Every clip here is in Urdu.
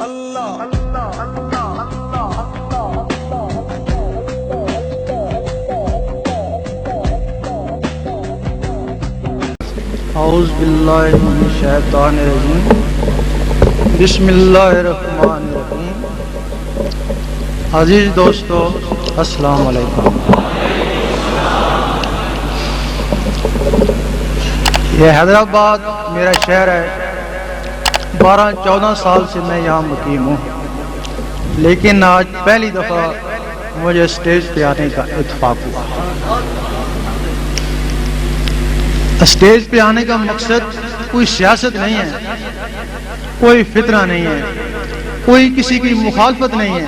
اعوذ باللہ من الشیطان الرجیم بسم اللہ الرحمن الرحیم۔ عزیز دوستو السلام علیکم۔ یہ حیدرآباد میرا شہر ہے، 12-14 سال سے میں یہاں مقیم ہوں، لیکن آج پہلی دفعہ مجھے اسٹیج پہ آنے کا اتفاق ہوا۔ اسٹیج پہ آنے کا مقصد کوئی سیاست نہیں ہے، کوئی فتنہ نہیں ہے، کوئی کسی کی مخالفت نہیں ہے۔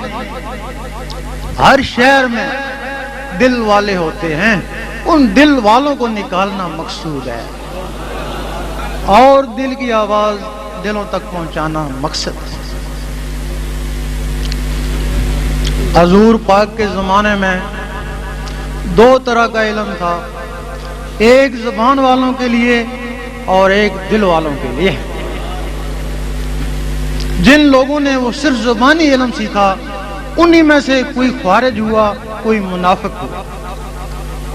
ہر شہر میں دل والے ہوتے ہیں، ان دل والوں کو نکالنا مقصود ہے، اور دل کی آواز دلوں تک پہنچانا مقصد ہے۔ حضور پاک کے زمانے میں 2 طرح کا علم تھا، ایک زبان والوں کے لیے اور ایک دل والوں کے لیے۔ جن لوگوں نے وہ صرف زبانی علم سیکھا، انہی میں سے کوئی خارج ہوا، کوئی منافق ہوا،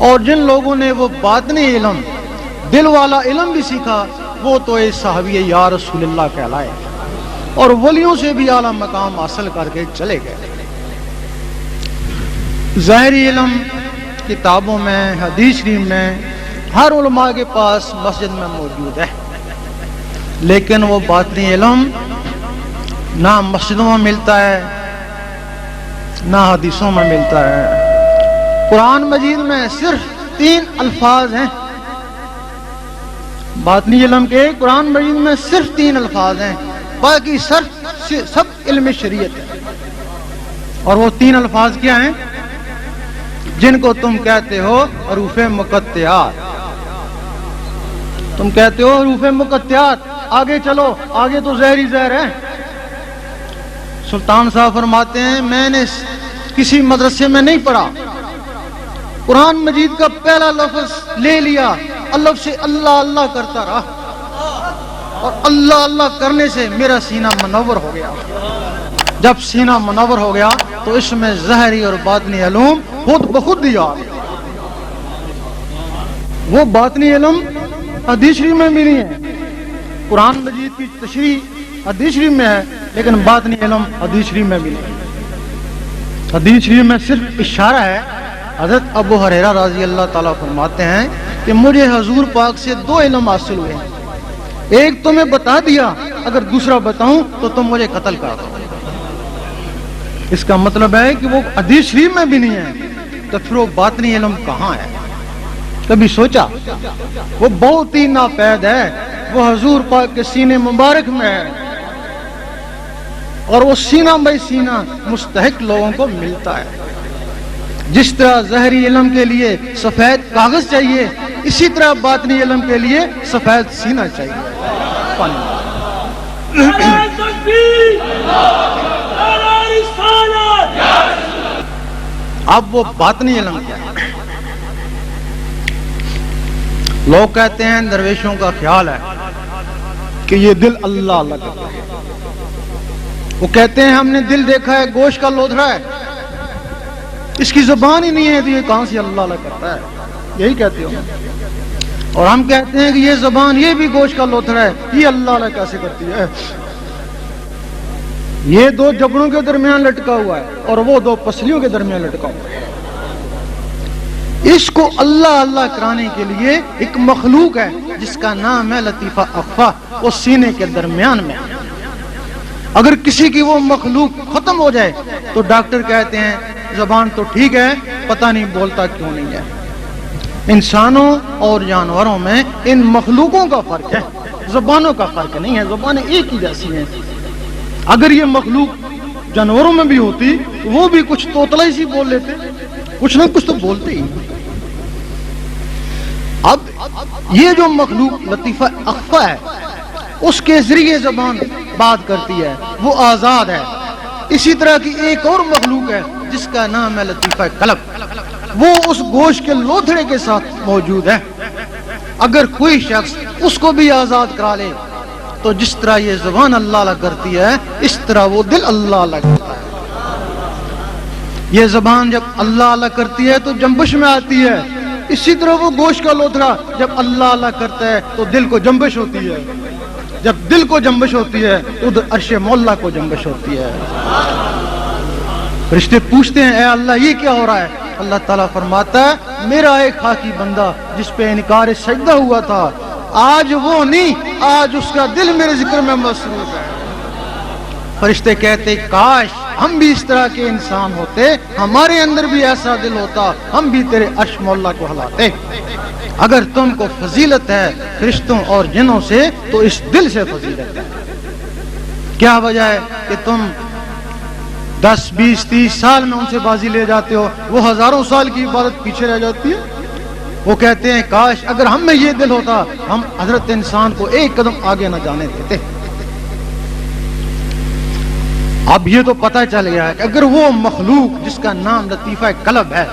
اور جن لوگوں نے وہ باطنی علم، دل والا علم بھی سیکھا، وہ تو اے صحابی یا رسول اللہ کہلائے، اور ولیوں سے بھی اعلیٰ مقام حاصل کر کے چلے گئے۔ ظاہری علم کتابوں میں، حدیث شریف میں، ہر علماء کے پاس مسجد میں موجود ہے، لیکن وہ باطنی علم نہ مسجدوں میں ملتا ہے، نہ حدیثوں میں ملتا ہے۔ قرآن مجید میں صرف 3 الفاظ ہیں، باطنی علم کے قرآن مجید میں صرف 3 الفاظ ہیں، باقی سب علم شریعت ہے۔ اور وہ 3 الفاظ کیا ہیں؟ جن کو تم کہتے ہو حروف مقطعات۔ تم کہتے ہو حروف مقطعات، آگے چلو، آگے تو زہری زہر ہے۔ سلطان صاحب فرماتے ہیں میں نے کسی مدرسے میں نہیں پڑھا، قرآن مجید کا پہلا لفظ لے لیا، الف سے اللہ اللہ کرتا رہا، اور اللہ اللہ کرنے سے میرا سینہ منور ہو گیا۔ جب سینہ منور ہو گیا تو اس میں ظاہری اور باطنی علوم خود بخود ہی آ گیا۔ وہ باطنی علم حدیث شریف میں بھی نہیں ہے، قرآن مجید کی تشریح حدیث شریف میں ہے، لیکن باطنی علم حدیث شریف میں بھی نہیں۔ حدیث شریف میں صرف اشارہ ہے۔ حضرت ابو ہریرہ رضی اللہ تعالیٰ فرماتے ہیں کہ مجھے حضور پاک سے 2 علم حاصل ہوئے ہیں، ایک تمہیں بتا دیا، اگر دوسرا بتاؤں تو تم مجھے قتل کر دو۔ اس کا مطلب ہے کہ وہ حدیث شریف میں بھی نہیں ہے، تو پھر وہ باطنی علم کہاں ہے؟ کبھی سوچا؟ وہ بہت ہی ناپید ہے، وہ حضور پاک کے سینے مبارک میں ہے، اور وہ سینہ بائی سینہ مستحق لوگوں کو ملتا ہے۔ جس طرح ظاہری علم کے لیے سفید کاغذ چاہیے، اسی طرح باطنی علم کے لیے سفید سینہ چاہیے۔ اب وہ باطنی علم کیا ہے؟ لوگ کہتے ہیں درویشوں کا خیال ہے کہ یہ دل اللہ اللہ کرتا ہے، وہ کہتے ہیں ہم نے دل دیکھا ہے گوشت کا لوتھڑا ہے، اس کی زبان ہی نہیں ہے تو یہ کہاں سے اللہ اللہ کرتا ہے؟ یہی کہتے ہو۔ اور ہم کہتے ہیں کہ یہ زبان یہ بھی گوشت کا لوتھڑا ہے، یہ اللہ اللہ کیسے کرتی ہے؟ یہ 2 جبڑوں کے درمیان لٹکا ہوا ہے اور وہ 2 پسلیوں کے درمیان لٹکا ہوا ہے۔ اس کو اللہ اللہ کرانے کے لیے ایک مخلوق ہے جس کا نام ہے لطیفہ اخفا، وہ سینے کے درمیان میں۔ اگر کسی کی وہ مخلوق ختم ہو جائے تو ڈاکٹر کہتے ہیں زبان تو ٹھیک ہے، پتہ نہیں بولتا کیوں نہیں ہے۔ انسانوں اور جانوروں میں ان مخلوقوں کا فرق ہے، زبانوں کا فرق نہیں ہے، زبانیں ایک ہی جیسی ہیں۔ اگر یہ مخلوق جانوروں میں بھی ہوتی وہ بھی کچھ توتلا ہی سی بول لیتے، کچھ نہ کچھ تو بولتے ہی۔ اب یہ جو مخلوق لطیفہ اخفا ہے، اس کے ذریعے زبان بات کرتی ہے، وہ آزاد ہے۔ اسی طرح کی ایک اور مخلوق ہے جس کا نام ہے لطیفہ قلب، وہ اس گوشت کے لوتھڑے کے ساتھ موجود ہے۔ اگر کوئی شخص اس کو بھی آزاد کرا لے تو جس طرح یہ زبان اللہ اللہ کرتی ہے اس طرح وہ دل اللہ اللہ کرتا ہے. یہ زبان جب اللہ اللہ کرتی ہے تو جنبش میں آتی ہے، اسی طرح وہ گوشت کا لوتھڑا جب اللہ اللہ کرتا ہے تو دل کو جنبش ہوتی ہے، جب دل کو جنبش ہوتی ہے تو ادھر عرش مولا کو جنبش ہوتی ہے. فرشتے پوچھتے ہیں اے اللہ یہ کیا ہو رہا ہے؟ اللہ تعالیٰ فرماتا ہے میرا ایک خاکی بندہ جس پہ انکار سجدہ ہوا تھا، آج وہ نہیں، آج اس کا دل میرے ذکر میں مصروف ہے. فرشتے کہتے کاش ہم بھی اس طرح کے انسان ہوتے، ہمارے اندر بھی ایسا دل ہوتا، ہم بھی تیرے عرش مولا کو ہلاتے. اگر تم کو فضیلت ہے فرشتوں اور جنوں سے تو اس دل سے فضیلت ہے. کیا وجہ ہے کہ تم 10 20 30 سال میں ان سے بازی لے جاتے ہو، وہ ہزاروں سال کی عبادت پیچھے رہ جاتی ہے. وہ کہتے ہیں کاش اگر ہم میں یہ دل ہوتا ہم حضرت انسان کو ایک قدم آگے نہ جانے دیتے. اب یہ تو پتہ چل گیا ہے کہ اگر وہ مخلوق جس کا نام لطیفہ قلب ہے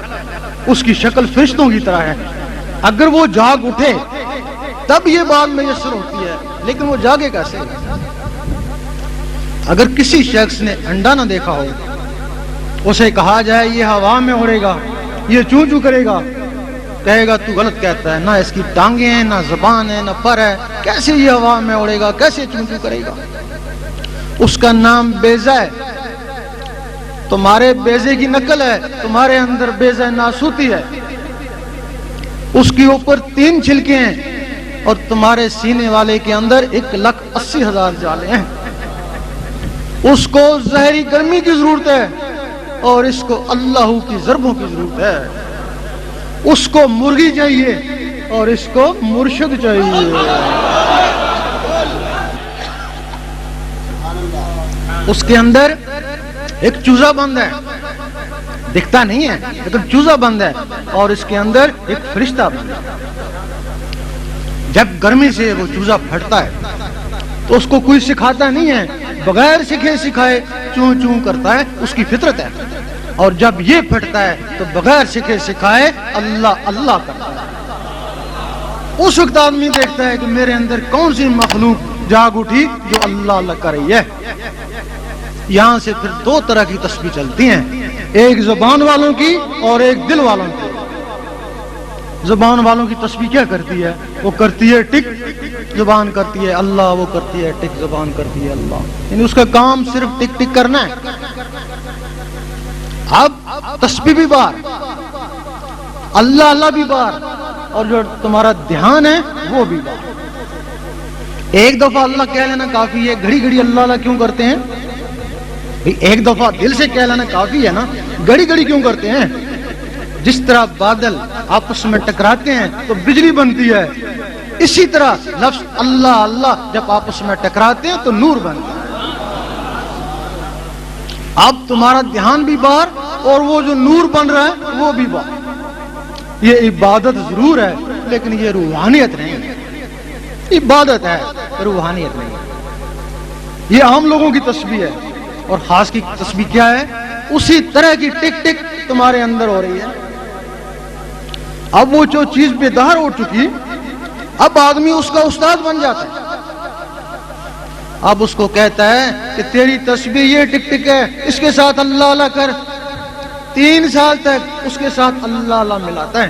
اس کی شکل فرشتوں کی طرح ہے، اگر وہ جاگ اٹھے تب یہ بات میسر ہوتی ہے، لیکن وہ جاگے کیسے؟ اگر کسی شخص نے انڈا نہ دیکھا ہو، اسے کہا جائے یہ ہوا میں اڑے گا، یہ چوں چوں کرے گا، کہے گا تو غلط کہتا ہے، نہ اس کی ٹانگیں ہیں، نہ زبان ہے، نہ پر ہے، کیسے یہ ہوا میں اڑے گا، کیسے چوں چوں کرے گا؟ اس کا نام بیضہ ہے، تمہارے بیضے کی نقل ہے، تمہارے اندر بیضہ ناسوتی ہے، اس کے اوپر 3 چھلکے ہیں اور تمہارے سینے والے کے اندر 1,80,000 جالے ہیں. اس کو زہری گرمی کی ضرورت ہے اور اس کو اللہ کی ضربوں کی ضرورت ہے. اس کو مرغی چاہیے اور اس کو مرشد چاہیے. اس کے اندر ایک چوزا بند ہے، دکھتا نہیں ہے لیکن چوزا بند ہے، اور اس کے اندر ایک فرشتہ بند ہے. جب گرمی سے وہ چوزا پھٹتا ہے تو اس کو کوئی سکھاتا نہیں ہے، بغیر سکھے سکھائے چوں چوں کرتا ہے، اس کی فطرت ہے. اور جب یہ پھٹتا ہے تو بغیر سکھے سکھائے اللہ اللہ کرتا ہے. اس وقت آدمی دیکھتا ہے کہ میرے اندر کون سی مخلوق جاگ اٹھی جو اللہ اللہ کر رہی ہے. یہاں سے پھر 2 طرح کی تسبیح چلتی ہیں، ایک زبان والوں کی اور ایک دل والوں کی. زبان والوں کی تسبیح کیا کرتی ہے؟ وہ کرتی ہے ٹک، زبان کرتی ہے اللہ، وہ کرتی ہے ٹک، زبان کرتی ہے اللہ. یعنی اس کا کام صرف ٹک ٹک کرنا ہے. اب تسبیح بھی بار، اللہ اللہ بھی بار، اور جو تمہارا دھیان ہے وہ بھی بار. ایک دفعہ اللہ کہہ لینا کافی ہے، گھڑی گھڑی اللہ اللہ کیوں کرتے ہیں؟ ایک دفعہ دل سے کہہ لینا کافی ہے نا، گھڑی گھڑی کیوں کرتے ہیں؟ جس طرح بادل آپس میں ٹکراتے ہیں تو بجلی بنتی ہے، اسی طرح لفظ اللہ اللہ جب آپس میں ٹکراتے ہیں تو نور بنتا ہے. اب تمہارا دھیان بھی بار اور وہ جو نور بن رہا ہے وہ بھی بار. یہ عبادت ضرور ہے لیکن یہ روحانیت نہیں ہے. عبادت ہے، روحانیت نہیں. یہ عام لوگوں کی تسبیح ہے، اور خاص کی تسبیح کیا ہے؟ اسی طرح کی ٹک ٹک تمہارے اندر ہو رہی ہے. اب وہ جو چیز بیدار ہو چکی، اب آدمی اس کا استاد بن جاتا ہے. اب اس کو کہتا ہے کہ تیری تسبیح یہ ٹک ٹک ہے، اس کے ساتھ اللہ اللہ کر. 3 سال تک اس کے ساتھ اللہ اللہ ملاتا ہے،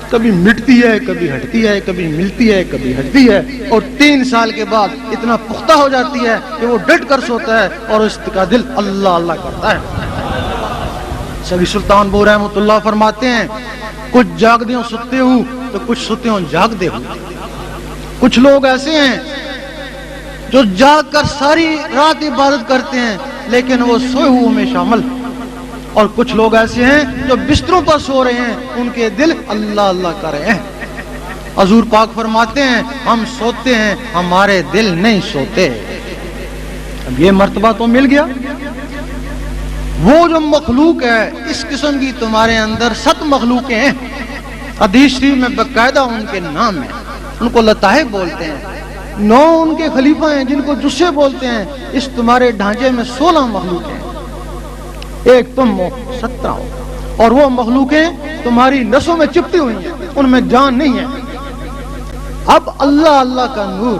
کبھی مٹتی ہے، کبھی ہٹتی ہے، کبھی ملتی ہے، کبھی ہٹتی ہے، اور 3 سال کے بعد اتنا پختہ ہو جاتی ہے کہ وہ ڈٹ کر سوتا ہے اور اس کا دل اللہ اللہ کرتا ہے. سبھی سلطان بو رحمۃ اللہ فرماتے ہیں کچھ جاگتے ہوں ستے ہوں تو کچھ ستے ہوں جاگتے ہوں. کچھ لوگ ایسے ہیں جو جاگ کر ساری رات عبادت کرتے ہیں لیکن وہ سوئے ہوئے میں شامل، اور کچھ لوگ ایسے ہیں جو بستروں پر سو رہے ہیں، ان کے دل اللہ اللہ کر رہے ہیں. حضور پاک فرماتے ہیں ہم سوتے ہیں، ہمارے دل نہیں سوتے. اب یہ مرتبہ تو مل گیا. وہ جو مخلوق ہے اس قسم کی تمہارے اندر 7 مخلوقیں ہیں. حدیث شریف میں باقاعدہ ان کے نام ہیں، ان کو لطائف بولتے ہیں. 9 ان کے خلیفہ ہیں جن کو جسے بولتے ہیں. اس تمہارے ڈھانچے میں 16 مخلوق ہیں، ایک تم ہو 17 ہو، اور وہ مخلوقیں تمہاری نسوں میں چپٹی ہوئی ہیں، ان میں جان نہیں ہے. اب اللہ اللہ کا نور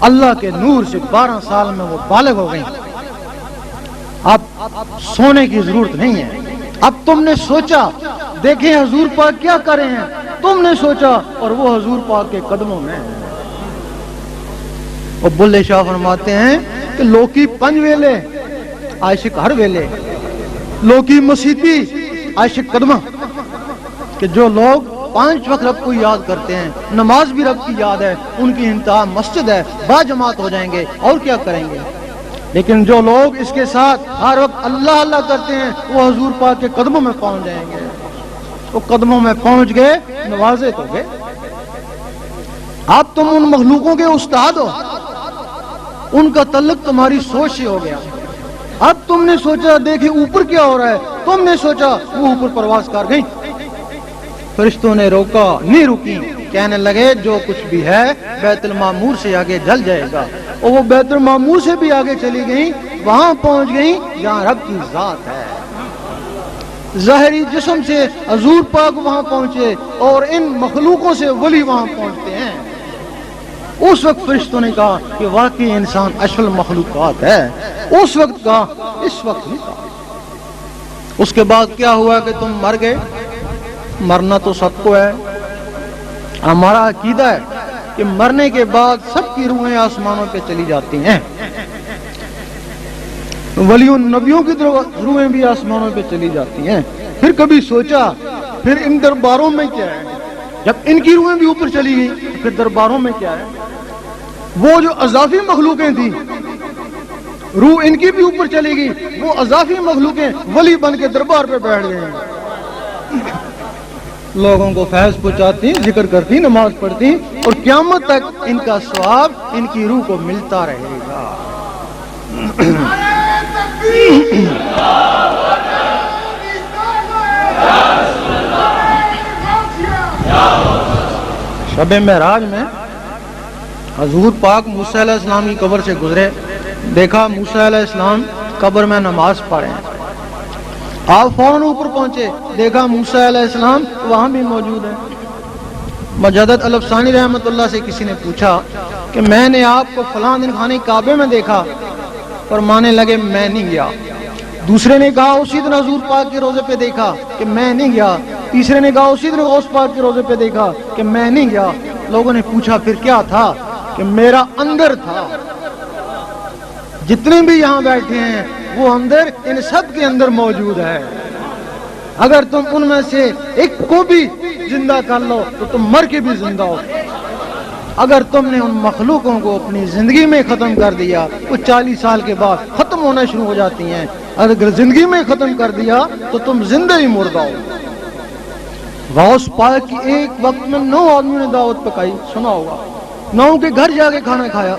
اللہ کے نور سے 12 سال میں وہ بالغ ہو گئی. اب سونے کی ضرورت نہیں ہے. اب تم نے سوچا دیکھیں حضور پاک کیا کرے ہیں, تم نے سوچا اور وہ حضور پاک کے قدموں میں. اور بلے شاہ فرماتے ہیں کہ لوکی پنج ویلے عاشق ہر ویلے, لوکی مسیتی عاشق قدمہ, کہ جو لوگ 5 وقت رب کو یاد کرتے ہیں, نماز بھی رب کی یاد ہے, ان کی انتہا مسجد ہے, با جماعت ہو جائیں گے اور کیا کریں گے. لیکن جو لوگ اس کے ساتھ ہر وقت اللہ اللہ کرتے ہیں وہ حضور پاک کے قدموں میں پہنچ جائیں گے. وہ قدموں میں پہنچ گئے, نوازے تو گئے. اب تم ان مخلوقوں کے استاد ہو, ان کا تعلق تمہاری سوچ سے ہو گیا. اب تم نے سوچا دیکھیں اوپر کیا ہو رہا ہے, تم نے سوچا وہ اوپر پرواز کر گئی. فرشتوں نے روکا, نہیں رکی, کہنے لگے جو کچھ بھی ہے بیت المعمور سے آگے جل جائے گا. اور وہ بیت المعمور سے بھی آگے چلی گئیں, وہاں پہنچ گئیں جہاں رب کی ذات ہے. ظاہری جسم سے حضور پاک وہاں پہنچے اور ان مخلوقوں سے ولی وہاں پہنچتے ہیں. اس وقت فرشتوں نے کہا کہ واقعی انسان اشرف المخلوقات ہے. اس وقت کہا, اس وقت نہیں کہا. اس کے بعد کیا ہوا کہ تم مر گئے. مرنا تو سب کو ہے. ہمارا عقیدہ ہے کہ مرنے کے بعد سب کی روحیں آسمانوں پہ چلی جاتی ہیں. ولیوں نبیوں کی روحیں بھی آسمانوں پہ چلی جاتی ہیں. پھر کبھی سوچا پھر ان درباروں میں کیا ہے. جب ان کی روحیں بھی اوپر چلی گئی پھر درباروں میں کیا ہے. وہ جو اضافی مخلوقیں تھیں روح ان کی بھی اوپر چلی گئی, وہ اضافی مخلوقیں ولی بن کے دربار پہ بیٹھ گئے ہیں. لوگوں کو فیض پہنچاتی, ذکر کرتی, نماز پڑھتی, اور قیامت تک ان کا ثواب ان کی روح کو ملتا رہے گا. شب معراج میں حضور پاک موسیٰ علیہ السلام کی قبر سے گزرے. دیکھا موسیٰ علیہ السلام قبر میں نماز پڑھ رہے ہیں. آپ فوراً اوپر پہنچے, دیکھا موسیٰ علیہ السلام وہاں بھی موجود ہیں. مجدد الفسانی رحمت اللہ سے کسی نے پوچھا کہ میں نے آپ کو فلاں دن خانے کعبے میں دیکھا, فرمانے لگے میں نہیں گیا. دوسرے نے کہا اسی دن حضور پاک کے روزے پہ دیکھا کہ میں نہیں گیا. تیسرے نے کہا اسی دن غوث پاک کے روزے پہ دیکھا کہ میں نہیں گیا. لوگوں نے پوچھا پھر کیا تھا, کہ میرا اندر تھا. جتنے بھی یہاں بیٹھے ہیں وہ اندر ان سب کے اندر موجود ہے. اگر تم ان میں سے ایک کو بھی زندہ کر لو تو تم مر کے بھی زندہ ہو. اگر تم نے ان مخلوقوں کو اپنی زندگی میں ختم کر دیا وہ 40 سال کے بعد ختم ہونا شروع ہو جاتی ہیں. اگر زندگی میں ختم کر دیا تو تم زندہ ہی مردہ ہو. غوث پاک کی ایک وقت میں 9 آدمیوں نے دعوت پکائی, سنا ہوگا. 9 کے گھر جا کے کھانا کھایا.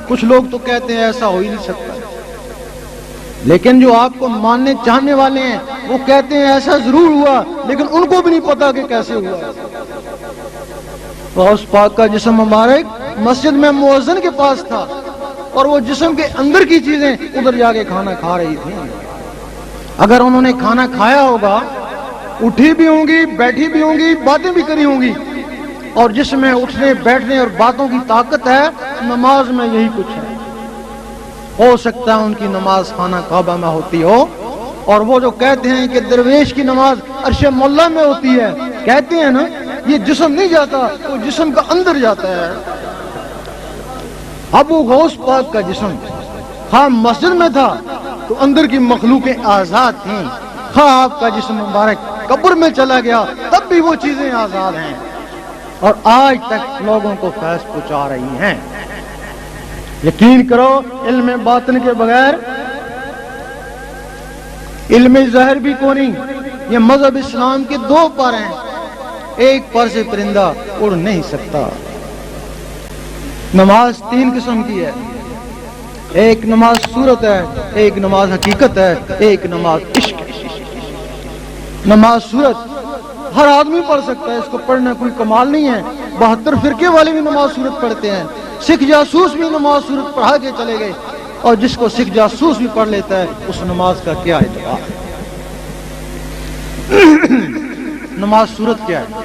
کچھ لوگ تو کہتے ہیں ایسا ہو ہی نہیں سکتا, لیکن جو آپ کو ماننے چاہنے والے ہیں وہ کہتے ہیں ایسا ضرور ہوا, لیکن ان کو بھی نہیں پتا کہ کیسے ہوا. غوث پاک کا جسم مبارک مسجد میں مؤذن کے پاس تھا, اور وہ جسم کے اندر کی چیزیں ادھر جا کے کھانا کھا رہی تھیں. اگر انہوں نے کھانا کھایا ہوگا, اٹھی بھی ہوں گی, بیٹھی بھی ہوں گی, باتیں بھی کری ہوں گی, اور جس میں اٹھنے بیٹھنے اور باتوں کی طاقت ہے, نماز میں یہی کچھ ہے. ہو سکتا ہے ان کی نماز خانہ کعبہ میں ہوتی ہو, اور وہ جو کہتے ہیں کہ درویش کی نماز عرش مولا میں ہوتی ہے, کہتے ہیں نا یہ جسم نہیں جاتا, وہ جسم کا اندر جاتا ہے. اب وہ غوث پاک کا جسم خواہ مسجد میں تھا تو اندر کی مخلوقیں آزاد تھیں, خواہ آپ کا جسم مبارک قبر میں چلا گیا تب بھی وہ چیزیں آزاد ہیں, اور آج تک لوگوں کو فیض پہنچا رہی ہیں. یقین کرو علم باطن کے بغیر علم ظاہر بھی کو نہیں. یہ مذہب اسلام کے 2 پر ہیں, ایک پر سے پرندہ اڑ نہیں سکتا. نماز 3 قسم کی ہے, ایک نماز صورت ہے, ایک نماز حقیقت ہے, ایک نماز عشق. نماز صورت ہر آدمی پڑھ سکتا ہے, اس کو پڑھنا کوئی کمال نہیں ہے. 72 فرقے والے بھی نماز صورت پڑھتے ہیں. سکھ جاسوس بھی نماز صورت پڑھا کے چلے گئے, اور جس کو سکھ جاسوس بھی پڑھ لیتا ہے اس نماز کا کیا اعتبار. نماز صورت کیا ہے؟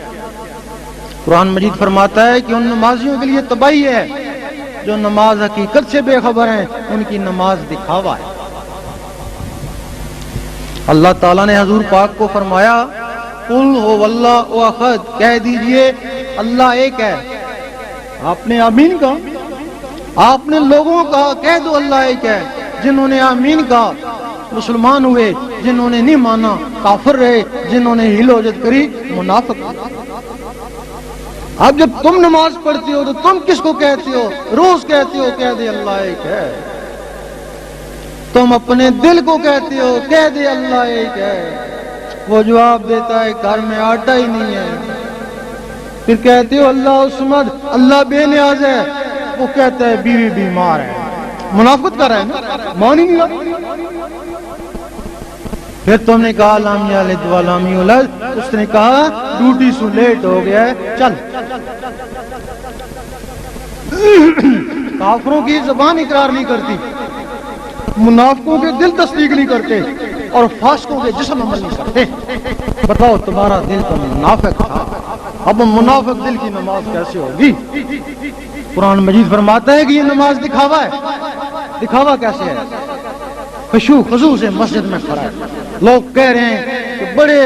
قرآن مجید فرماتا ہے کہ ان نمازیوں کے لیے تباہی ہے جو نماز حقیقت سے بے خبر ہیں ان کی نماز دکھاوا ہے۔ اللہ تعالیٰ نے حضور پاک کو فرمایا قل هو اللہ احد، کہہ دیجئے اللہ ایک ہے۔ آپ نے آمین کہا، آپ نے لوگوں کا کہہ دو اللہ ایک ہے۔ جنہوں نے آمین کہا مسلمان ہوئے، جنہوں نے نہیں مانا کافر رہے، جنہوں نے ہیل و جد کری منافق ہوئے۔ اب جب تم نماز پڑھتی ہو تو تم کس کو کہتے ہو؟ روز کہتے ہو کہہ دے اللہ ایک ہے۔ تم اپنے دل کو کہتے ہو کہہ دے اللہ ایک ہے، وہ جواب دیتا ہے گھر میں آٹا ہی نہیں ہے۔ پھر کہتے ہو اللہ الصمد، اللہ بے نیاز ہے، وہ کہتا ہے بیوی بیمار ہے۔ منافقت کر رہا ہے نا، مان ہی نہیں رہا۔ پھر تم نے کہا لام یلد ولم یولد، اس نے کہا ڈیوٹی سے لیٹ ہو گیا ہے چل۔ کافروں کی زبان اقرار نہیں کرتی، منافقوں کے دل تصدیق نہیں کرتے، اور فاسقوں کے جسم عمل نہیں کرتے۔ بتاؤ تمہارا دل تو منافق تھا، اب منافق دل کی نماز کیسے ہوگی؟ قرآن مجید فرماتا ہے کہ یہ نماز دکھاوا ہے۔ دکھاوا کیسے ہے؟ خشوع خضوع سے مسجد میں کھڑا ہے، لوگ کہہ رہے ہیں کہ بڑے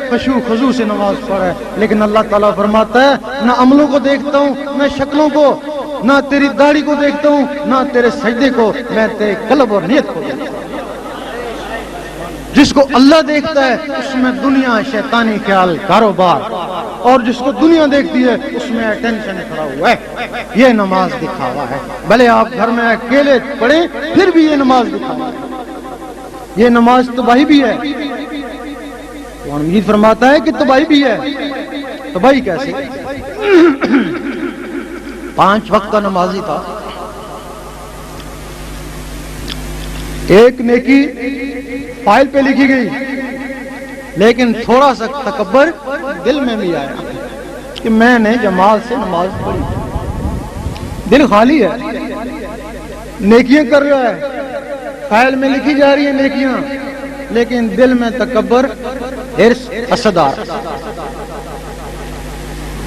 خشوع خضوع سے نماز پڑھا ہے، لیکن اللہ تعالیٰ فرماتا ہے نہ عملوں کو دیکھتا ہوں، نہ شکلوں کو، نہ تیری داڑھی کو دیکھتا ہوں، نہ تیرے سجدے کو، میں تیرے قلب اور نیت کو دیکھتا ہوں۔ جس کو اللہ دیکھتا ہے اس میں دنیا، شیطانی خیال، کاروبار، اور جس کو دنیا دیکھتی ہے اس میں اٹینشن کھڑا ہوا ہے۔ یہ نماز دکھاوا ہے، بھلے آپ گھر میں اکیلے پڑھیں پھر بھی یہ نماز دکھاوا ہے۔ یہ نماز تباہی بھی ہے۔ قرآن مجید فرماتا ہے کہ تباہی بھی ہے۔ تباہی کیسے؟ 5 وقت کا نمازی تھا، ایک نیکی فائل پہ لکھی گئی، لیکن تھوڑا سا تکبر دل میں بھی آیا کہ میں نے جماعت سے نماز پڑھی۔ دل خالی ہے، نیکیاں کر رہا ہے، فائل میں لکھی جا رہی ہیں نیکیاں، لیکن دل میں تکبر، حرص، حسد آ رہا۔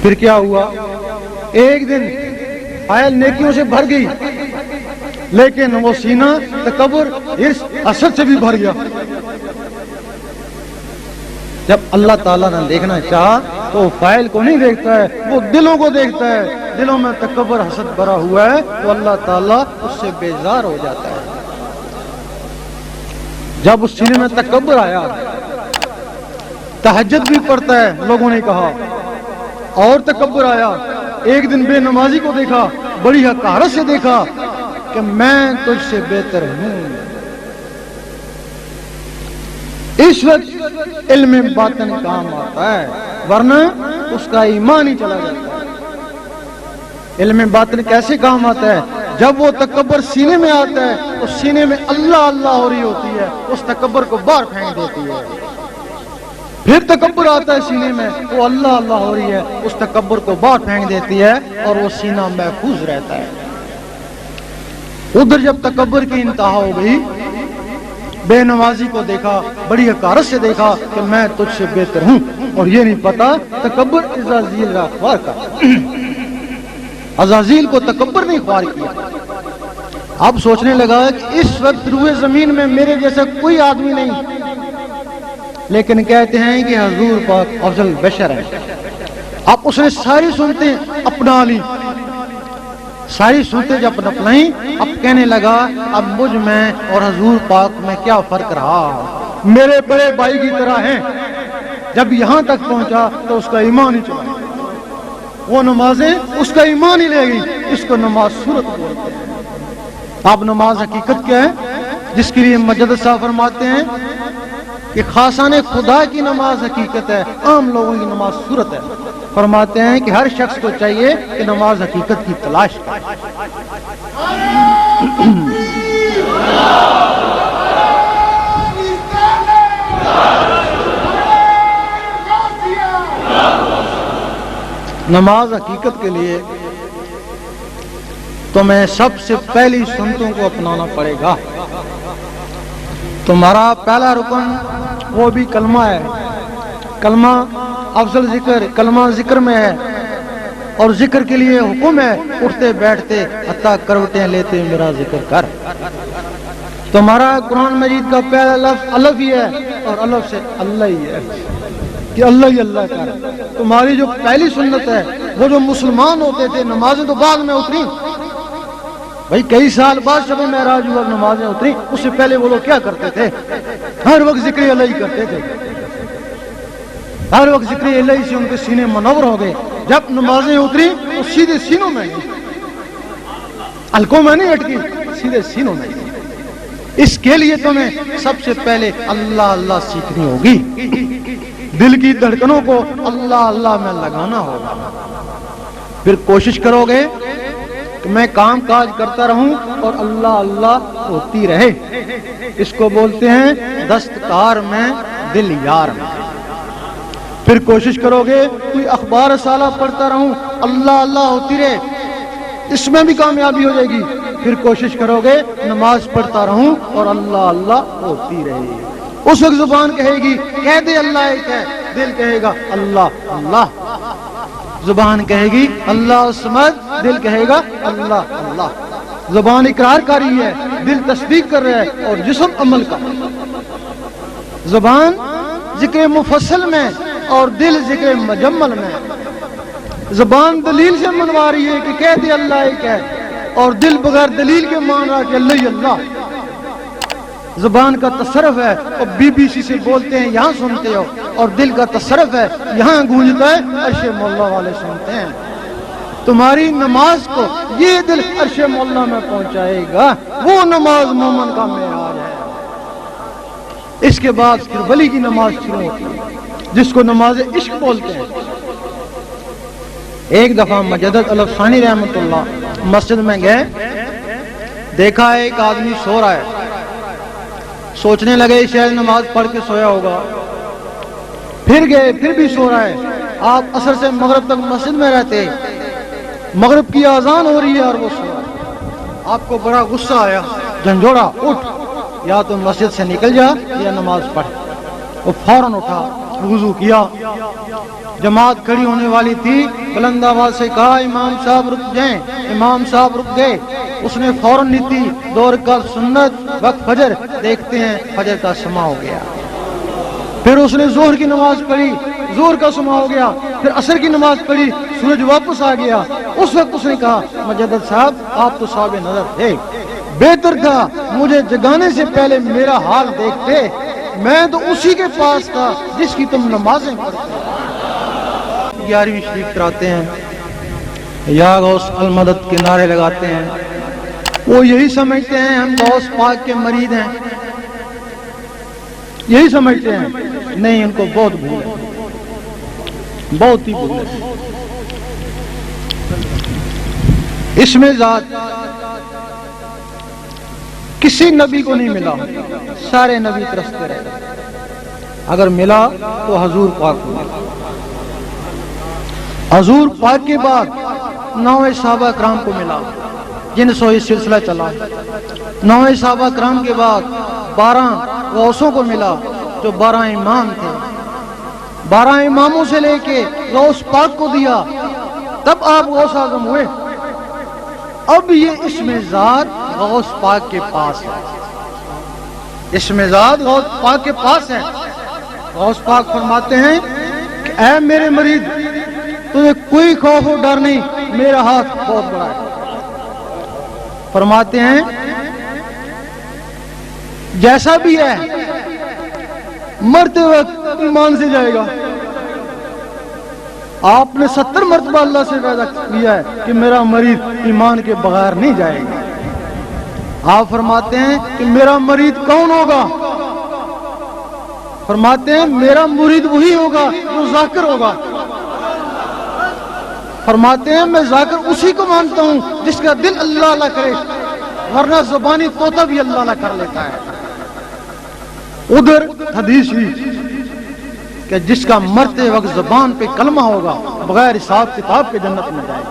پھر کیا ہوا؟ ایک دن فائل نیکیوں سے بھر گئی، لیکن وہ سینہ تکبر، حرص، حسد سے بھی بھر گیا۔ جب اللہ تعالیٰ نے دیکھنا چاہا تو فائل کو نہیں دیکھتا ہے، وہ دلوں کو دیکھتا ہے۔ دلوں میں تکبر، حسد بھرا ہوا ہے تو اللہ تعالیٰ اس سے بیزار ہو جاتا ہے۔ جب اس سینے میں تکبر آیا، تہجد بھی پڑھتا ہے لوگوں نے کہا، اور تکبر آیا، ایک دن بے نمازی کو دیکھا، بڑی حقارت سے دیکھا کہ میں تجھ سے بہتر ہوں۔ اس وقت علم باطن کام آتا ہے، ورنہ اس کا ایمان ہی چلا جاتا ہے۔ علم باطن کیسے کام آتا ہے؟ جب وہ تکبر سینے میں آتا ہے، اس سینے میں اللہ اللہ ہو رہی ہوتی ہے، اس تکبر کو باہر پھینک دیتی ہے۔ پھر تکبر آتا ہے سینے میں، وہ اللہ اللہ ہو رہی ہے، اس تکبر کو باہر پھینک دیتی ہے، اور وہ سینہ محفوظ رہتا ہے۔ ادھر جب تکبر کی انتہا ہو گئی، بے نمازی کو دیکھا، بڑی حقارت سے دیکھا کہ میں تجھ سے بہتر ہوں، اور یہ نہیں پتا تکبر عزازیل کا خوار کا۔ عزازیل کو تکبر نہیں خوار کیا۔ اب سوچنے لگا کہ اس وقت روئے زمین میں میرے جیسا کوئی آدمی نہیں، لیکن کہتے ہیں کہ حضور پاک افضل بشر ہے۔ اب اس نے ساری سنتے اپنا لی، ساری سنتے جب اپنائیں، اب کہنے لگا اب مجھ میں اور حضور پاک میں کیا فرق رہا، میرے بڑے بھائی کی طرح ہیں۔ جب یہاں تک پہنچا تو اس کا ایمان ہی چلا، وہ نمازیں اس کا ایمان ہی لے گئی۔ اس کو نماز صورت بولتے ہیں۔ اب نماز حقیقت کیا ہے؟ جس کے لیے مجدد صاحب فرماتے ہیں کہ خاصان خدا کی نماز حقیقت ہے، عام لوگوں کی نماز صورت ہے۔ فرماتے ہیں کہ ہر شخص کو چاہیے کہ نماز حقیقت کی تلاش کرے۔ نماز حقیقت کے لیے تمہیں سب سے پہلی سنتوں کو اپنانا پڑے گا۔ تمہارا پہلا رکن وہ بھی کلمہ ہے۔ کلمہ افضل ذکر، کلمہ ذکر میں ہے، اور ذکر کے لیے حکم ہے اٹھتے بیٹھتے حتیٰ کروٹیں لیتے میرا ذکر کر. تمہارا قرآن مجید کا پہلا لفظ الف ہی ہے اور الف سے اللہ ہی ہے کہ اللہ ہی اللہ کر. تمہاری جو پہلی سنت ہے وہ جو مسلمان ہوتے تھے نمازیں تو بعد میں اتری بھائی، کئی سال بعد شب معراج ہوا نمازیں اتری، اس سے پہلے وہ لوگ کیا کرتے تھے؟ ہر وقت ذکر اللہ ہی کرتے تھے، ہر وقت ذکر اللہ سے ان کے سینے منور ہو گئے. جب نمازیں اتری تو سیدھے سینوں میں حلقوں میں نہیں اٹکی، سیدھے سینوں میں. اس کے لیے تمہیں سب سے پہلے اللہ اللہ سیکھنی ہوگی، دل کی دھڑکنوں کو اللہ اللہ میں لگانا ہوگا. پھر کوشش کرو گے کہ میں کام کاج کرتا رہوں اور اللہ اللہ ہوتی رہے. اس کو بولتے ہیں دستکار میں دل یار میں. پھر کوشش کرو گے کوئی اخبار رسالہ پڑھتا رہوں اللہ اللہ ہوتی رہے، اس میں بھی کامیابی ہو جائے گی. پھر کوشش کرو گے نماز پڑھتا رہوں اور اللہ اللہ ہوتی رہے. اس وقت زبان کہے گی کہہ دے اللہ ایک ہے، دل کہے گا اللہ اللہ. زبان کہے گی اللہ سمجھ، دل کہے گا اللہ اللہ. زبان اقرار کر رہی ہے، دل تصدیق کر رہا ہے اور جسم عمل کا. زبان ذکر مفصل میں اور دل ذکر مجمل میں. زبان دلیل سے منوا رہی ہے کہ کہہ دے اللہ ایک ہے اور دل بغیر دلیل کے مان رہا کہ اللہ ہی اللہ. زبان کا تصرف ہے اور بی بی سی سے بولتے ہیں یہاں سنتے ہو، اور دل کا تصرف ہے یہاں گونجتا ہے عرش مولا والے سنتے ہیں. تمہاری نماز کو یہ دل عرش مولا میں پہنچائے گا، وہ نماز مومن کا معراج ہے. اس کے بعد پھر ولی کی نماز شروع ہوتی ہے جس کو نماز عشق بولتے ہیں. ایک دفعہ مجدد الفسانی رحمۃ اللہ مسجد میں گئے، دیکھا ایک آدمی سو رہا ہے. سوچنے لگے شاید نماز پڑھ کے سویا ہوگا. پھر گئے، پھر بھی سو رہا ہے. آپ عصر سے مغرب تک مسجد میں رہتے، مغرب کی اذان ہو رہی ہے اور وہ سو رہا ہے. آپ کو بڑا غصہ آیا، جھنجھوڑا اٹھ، یا تو مسجد سے نکل جا یا نماز پڑھ. وہ فوراً اٹھا، وضو کیا. جماعت کھڑی ہونے والی تھی، بلند آواز سے کہا امام صاحب رک جائیں. امام صاحب رک گئے. اس نے فوراً نیتی 2 رکعت سنت وقت فجر، دیکھتے ہیں فجر کا سما ہو گیا. پھر اس نے ظہر کی نماز پڑھی، ظہر کا سما ہو گیا. پھر عصر کی نماز پڑھی، سورج واپس آ گیا. اس وقت اس نے کہا مجدد صاحب آپ تو صاحب نظر تھے، بہتر تھا مجھے جگانے سے پہلے میرا حال دیکھتے، میں تو اسی کے پاس تھا جس کی تم نمازیں پڑھتے. 11ویں شریف کراتے ہیں، یا غوث المدد کے نعرے لگاتے ہیں. وہ یہی سمجھتے ہیں ہم غوث پاک کے مرید ہیں، یہی سمجھتے ہیں. نہیں، ان کو بہت بھول ہے، بہت ہی بھول ہے. اس میں ذات کسی نبی کو نہیں ملا، سارے نبی ترستے رہے. اگر ملا تو حضور پاک کو ملا. حضور پاک کے بعد 9 صحابہ کرام کو ملا جن سے یہ سلسلہ چلا. 9 صحابہ کرام کے بعد 12 غوثوں کو ملا جو 12 امام تھے. 12 اماموں سے لے کے غوث پاک کو دیا، تب آپ غوث اعظم ہوئے. اب یہ اسم ذات غوث پاک کے پاس ہے، اسم ذات غوث پاک کے پاس ہے. غوث پاک فرماتے ہیں کہ اے میرے مرید تجھے کوئی خوف و ڈر نہیں، میرا ہاتھ بہت بڑا ہے. فرماتے ہیں جیسا بھی ہے مرتے وقت ایمان سے جائے گا. آپ نے 70 مرتبہ اللہ سے وعدہ کیا ہے کہ میرا مرید ایمان کے بغیر نہیں جائے گا. آپ فرماتے ہیں کہ میرا مرید کون ہوگا؟ فرماتے ہیں میرا مرید وہی ہوگا جو ذاکر ہوگا. فرماتے ہیں میں ذاکر اسی کو مانتا ہوں جس کا دل اللہ اللہ کرے، ورنہ زبانی طوطا بھی اللہ اللہ کر لیتا ہے. ادھر حدیث ہوئی کہ جس کا مرتے وقت زبان پہ کلمہ ہوگا بغیر حساب کتاب کے جنت میں جائے.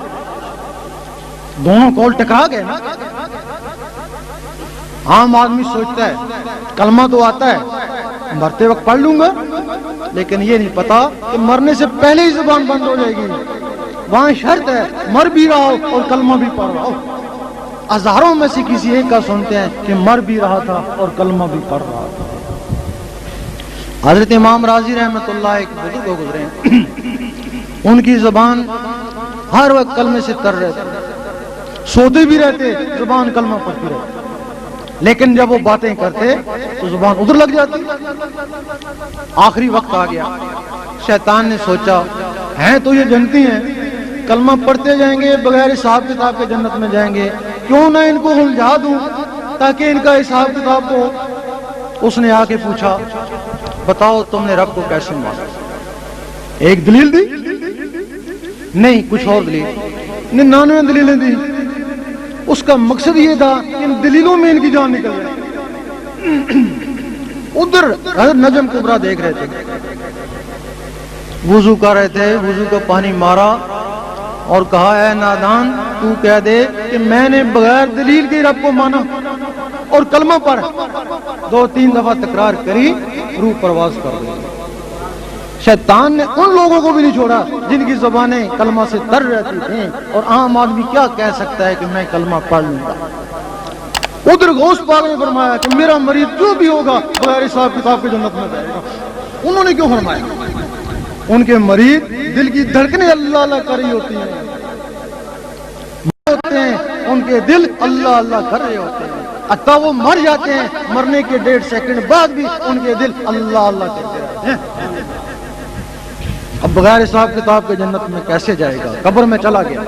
دونوں کول ٹکرا گئے نا. عام آدمی سوچتا ہے کلمہ تو آتا ہے مرتے وقت پڑھ لوں گا، لیکن یہ نہیں پتا کہ مرنے سے پہلے ہی زبان بند ہو جائے گی. وہاں شرط ہے مر بھی رہا ہو اور کلمہ بھی پڑھ رہا ہو. ہزاروں میں سے کسی ایک کا سنتے ہیں کہ مر بھی رہا تھا اور کلمہ بھی پڑھ رہا تھا. حضرت امام راضی رحمۃ اللہ ایک بزرگ گزرے ہیں، ان کی زبان ہر وقت کلمے سے تر رہتے، سوتے بھی رہتے زبان کلمہ پڑھتی رہتی، لیکن جب وہ باتیں کرتے تو زبان ادھر لگ جاتی. آخری وقت آ گیا، شیطان نے سوچا ہیں تو یہ جنتی ہیں، کلمہ پڑھتے جائیں گے بغیر حساب کتاب کے جنت میں جائیں گے، کیوں نہ ان کو الجھا دوں تاکہ ان کا حساب کتاب ہو. اس نے آ کے پوچھا بتاؤ تم نے رب کو کیسے مانا؟ ایک دلیل دی؟ نہیں، کچھ اور دلیل. 99 دلیلیں دی. اس کا مقصد یہ تھا کہ ان دلیلوں میں ان کی جان نکل جائے. ادھر حضرت نجم کبریٰ دیکھ رہے تھے، وضو کر رہے تھے، وضو کا پانی مارا اور کہا اے نادان تو کہہ دے کہ میں نے بغیر دلیل کے رب کو مانا اور کلمہ پڑھ. 2-3 دفعہ تکرار کری، روح پرواز کر گئی. شیطان نے ان لوگوں کو بھی نہیں چھوڑا جن کی زبانیں کلمہ سے تر رہتی تھیں، اور عام آدمی کیا کہہ سکتا ہے کہ میں کلمہ پڑھ لوں گا. ادھر غوث پاک نے فرمایا کہ میرا مریض جو بھی ہوگا بغیر حساب کتاب کے جنت میں جائے گا. انہوں نے کیوں فرمایا؟ ان کے مریض دل کی دھڑکنیں اللہ اللہ کر رہی ہوتی ہیں، ان کے دل اللہ اللہ کر رہے ہوتے ہیں، حتیٰ وہ مر جاتے ہیں، مرنے کے 1.5 سیکنڈ بعد بھی ان کے دل اللہ اللہ کرتے رہتے ہیں. اب بغیر حساب کتاب کے جنت میں کیسے جائے گا؟ قبر میں چلا گیا،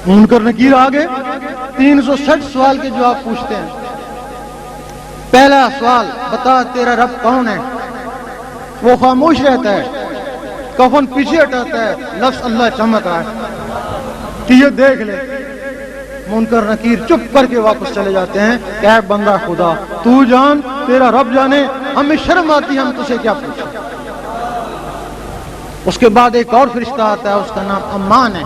منکر نکیر آگے 360 سوال کے جواب پوچھتے ہیں. پہلا سوال، بتا تیرا رب کون ہے؟ وہ خاموش رہتا ہے، کفن پیچھے ہٹاتا ہے، لفظ اللہ چمک رہا ہے کہ یہ دیکھ لے. منکر نکیر چپ کر کے واپس چلے جاتے ہیں کہ اے بندہ خدا تو جان، تیرا رب جانے، ہمیں شرم آتی ہے، ہم تجھے کیا پوچھیں. اس کے بعد ایک اور فرشتہ آتا ہے، اس کا نام امان ہے.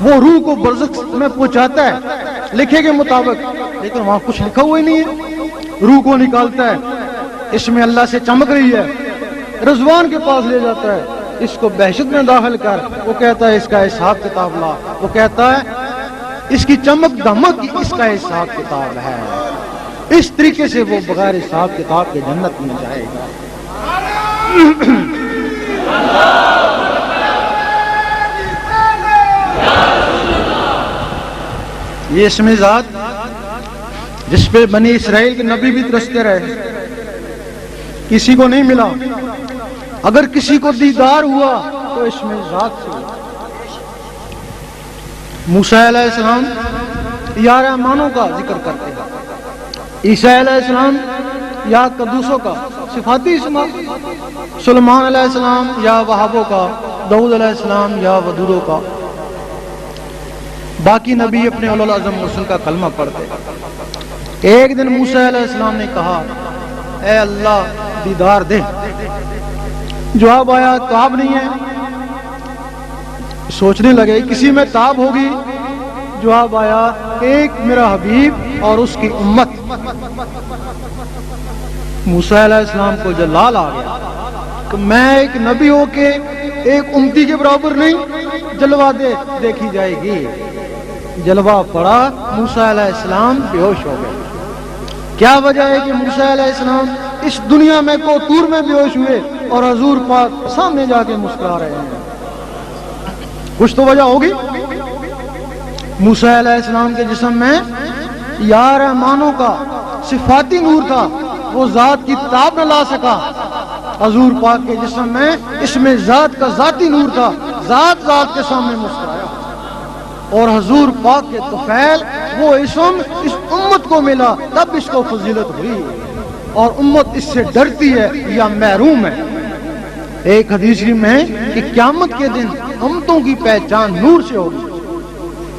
وہ روح کو برزخ میں پہنچاتا ہے لکھے کے مطابق، لیکن وہاں کچھ لکھا ہوا ہی نہیں ہے. روح کو نکالتا ہے، اس میں اللہ سے چمک رہی ہے، رضوان کے پاس لے جاتا ہے، اس کو بہشت میں داخل کر. وہ کہتا ہے اس کا حساب کتاب لا. وہ کہتا ہے اس کی چمک دمک کی اس کا حساب کتاب ہے. اس طریقے سے وہ بغیر حساب کتاب کے جنت میں جائے گا. یہ اسم ذات جس پہ بنی اسرائیل کے نبی بھی ترستے رہے، کسی کو نہیں ملا. اگر کسی کو دیدار ہوا تو اسم ذات سے. موسیٰ علیہ السلام یا رحمانوں کا ذکر کرتے ہیں، عیسیٰ علیہ السلام یا قدوسوں کا صفاتی اسمات، سلیمان علیہ السلام یا وہابوں کا، داؤد علیہ السلام یا ودودوں کا. باقی نبی اپنے اولو العظم رسول کا کلمہ پڑھتے. ایک دن موسیٰ علیہ السلام نے کہا اے اللہ دیدار دے. جواب آیا تاب نہیں ہے. سوچنے لگے کسی میں تاب ہوگی. جواب آیا ایک میرا حبیب اور اس کی امت. موسیٰ علیہ السلام کو جلال آ گیا کہ میں ایک نبی ہو کے ایک امتی کے برابر نہیں، جلوہ دے دیکھی جائے گی. جلوہ پڑا، موسیٰ علیہ السلام بے ہوش ہو گئے. کیا وجہ ہے کہ موسیٰ علیہ السلام اس دنیا میں کوطور میں بے ہوش ہوئے اور حضور پاک سامنے جا کے مسکرا رہے ہیں؟ کچھ تو وجہ ہوگی. موسیٰ علیہ السلام کے جسم میں یا رحمانوں کا صفاتی نور تھا، وہ ذات کی تاب نہ لا سکا. حضور پاک کے جسم میں اس میں ذات کا ذاتی نور تھا، ذات ذات کے سامنے مسکرایا. اور حضور پاک کے طفیل وہ اسم اس امت کو ملا، تب اس کو فضیلت ہوئی. اور امت اس سے ڈرتی ہے یا محروم ہے. ایک حدیث میں ہے کہ قیامت کے دن امتوں کی پہچان نور سے ہوگی.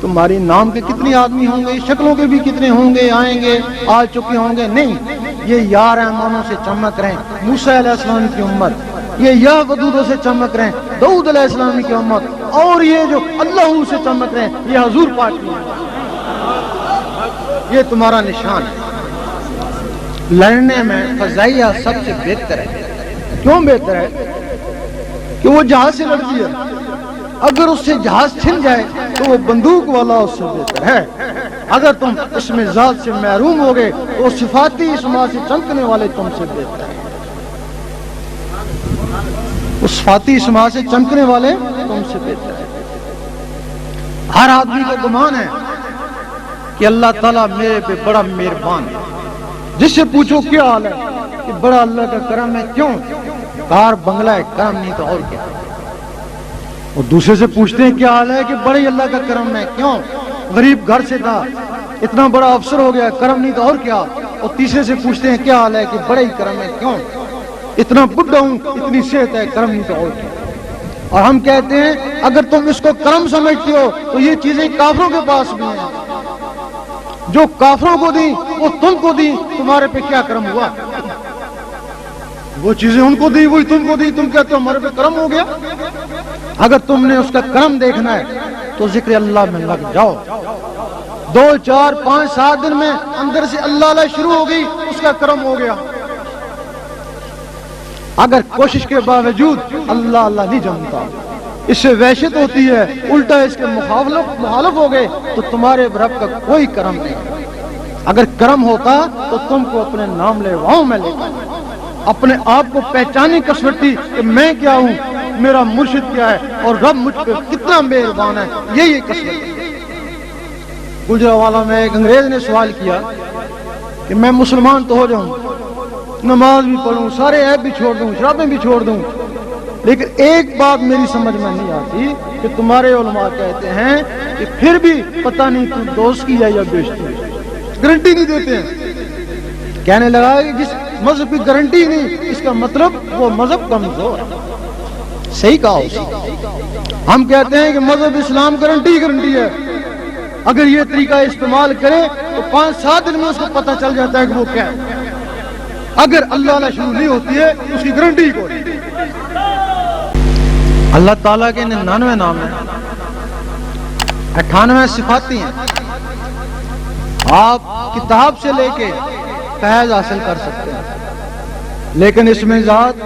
تمہاری نام کے کتنے آدمی ہوں گے، شکلوں کے بھی کتنے ہوں گے، آئیں گے، آ چکے ہوں گے، نہیں، یہ یا رحمانوں سے چمک رہے ہیں موسیٰ علیہ السلام کی امت. یہ یا ودودوں سے چمک رہے ہیں داؤد علیہ السلام کی امت. اور یہ جو اللہ سے چمک رہے ہیں یہ حضور پاک کی امت. یہ تمہارا نشان ہے. لڑنے میں فضائیہ سب سے بہتر ہے. کیوں بہتر ہے؟ کہ وہ جہاز سے لڑتی ہے. اگر اس سے جہاز چھن جائے تو وہ بندوق والا اس سے بہتر ہے۔ اگر تم اسم ذات سے محروم ہو گئے تو صفاتی اسماء سے چمکنے والے تم سے بہتر ہے۔ اس صفاتی اسماء سے چمکنے والے تم سے بہتر ہے۔ ہر آدمی کا گمان ہے کہ اللہ تعالیٰ میرے پہ بڑا مہربان ہے۔ جس سے پوچھو کیا حال ہے کہ بڑا اللہ کا کرم ہے، کیوں؟ کار بنگلہ ہے، کرم نہیں تو اور کیا؟ اور دوسرے سے پوچھتے ہیں کیا حال ہے کہ بڑے اللہ کا کرم ہے، کیوں؟ غریب گھر سے تھا، اتنا بڑا افسر ہو گیا، کرم نہیں تو اور کیا؟ اور تیسرے سے پوچھتے ہیں کیا حال ہے کہ بڑے ہی کرم ہے، کیوں؟ اتنا بڈھا ہوں، اتنی صحت ہے، کرم نہیں تو اور کیا؟ اور ہم کہتے ہیں اگر تم اس کو کرم سمجھتے ہو تو یہ چیزیں کافروں کے پاس بھی ہیں، جو کافروں کو دیں وہ تم کو دیں، تمہارے پہ کیا کرم ہوا؟ وہ چیزیں ان کو دی، وہی تم کو دی، تم کہتے ہو ہمارے پہ کرم ہو گیا۔ اگر تم نے اس کا کرم دیکھنا ہے تو ذکر اللہ میں لگ جاؤ۔ 2 4 5 7 دن میں اندر سے اللہ اللہ شروع ہو گئی، اس کا کرم ہو گیا۔ اگر کوشش کے باوجود اللہ اللہ نہیں جانتا، اس سے وحشت ہوتی ہے، الٹا اس کے مخالف ہو گئے تو تمہارے رب کا کوئی کرم نہیں۔ اگر کرم ہوتا تو تم کو اپنے نام لیواؤں میں لیتا، اپنے آپ کو پہچانی کسوٹی کہ میں کیا ہوں، میرا مرشد کیا ہے اور رب مجھ پہ کتنا مہربان ہے، یہی کسوٹی۔ گجرانوالہ میں ایک انگریز نے سوال کیا کہ میں مسلمان تو ہو جاؤں، نماز بھی پڑھوں، سارے عیب بھی چھوڑ دوں، شرابیں بھی چھوڑ دوں، لیکن ایک بات میری سمجھ میں نہیں آتی کہ تمہارے علماء کہتے ہیں کہ پھر بھی پتہ نہیں تم دوست کی ہے یا بیشتی ہے، گارنٹی نہیں دیتے ہیں۔ کہنے لگا کہ جس مذہب کی گارنٹی نہیں، اس کا مطلب وہ مذہب کمزور ہے۔ صحیح کہا اس نے۔ ہم کہتے ہیں کہ مذہب اسلام گارنٹی ہے، اگر یہ طریقہ استعمال کرے تو 5 7 دن میں اس کو پتہ چل جاتا ہے کہ وہ کیا ہے۔ اگر اللہ اللہ شروع نہیں ہوتی ہے اس کی گارنٹی کو۔ اللہ تعالیٰ کے 99 نام ہیں، 98 صفاتی ہیں۔ آپ کتاب سے لے کے فیض حاصل کر سکتے ہیں، لیکن اس میں ذات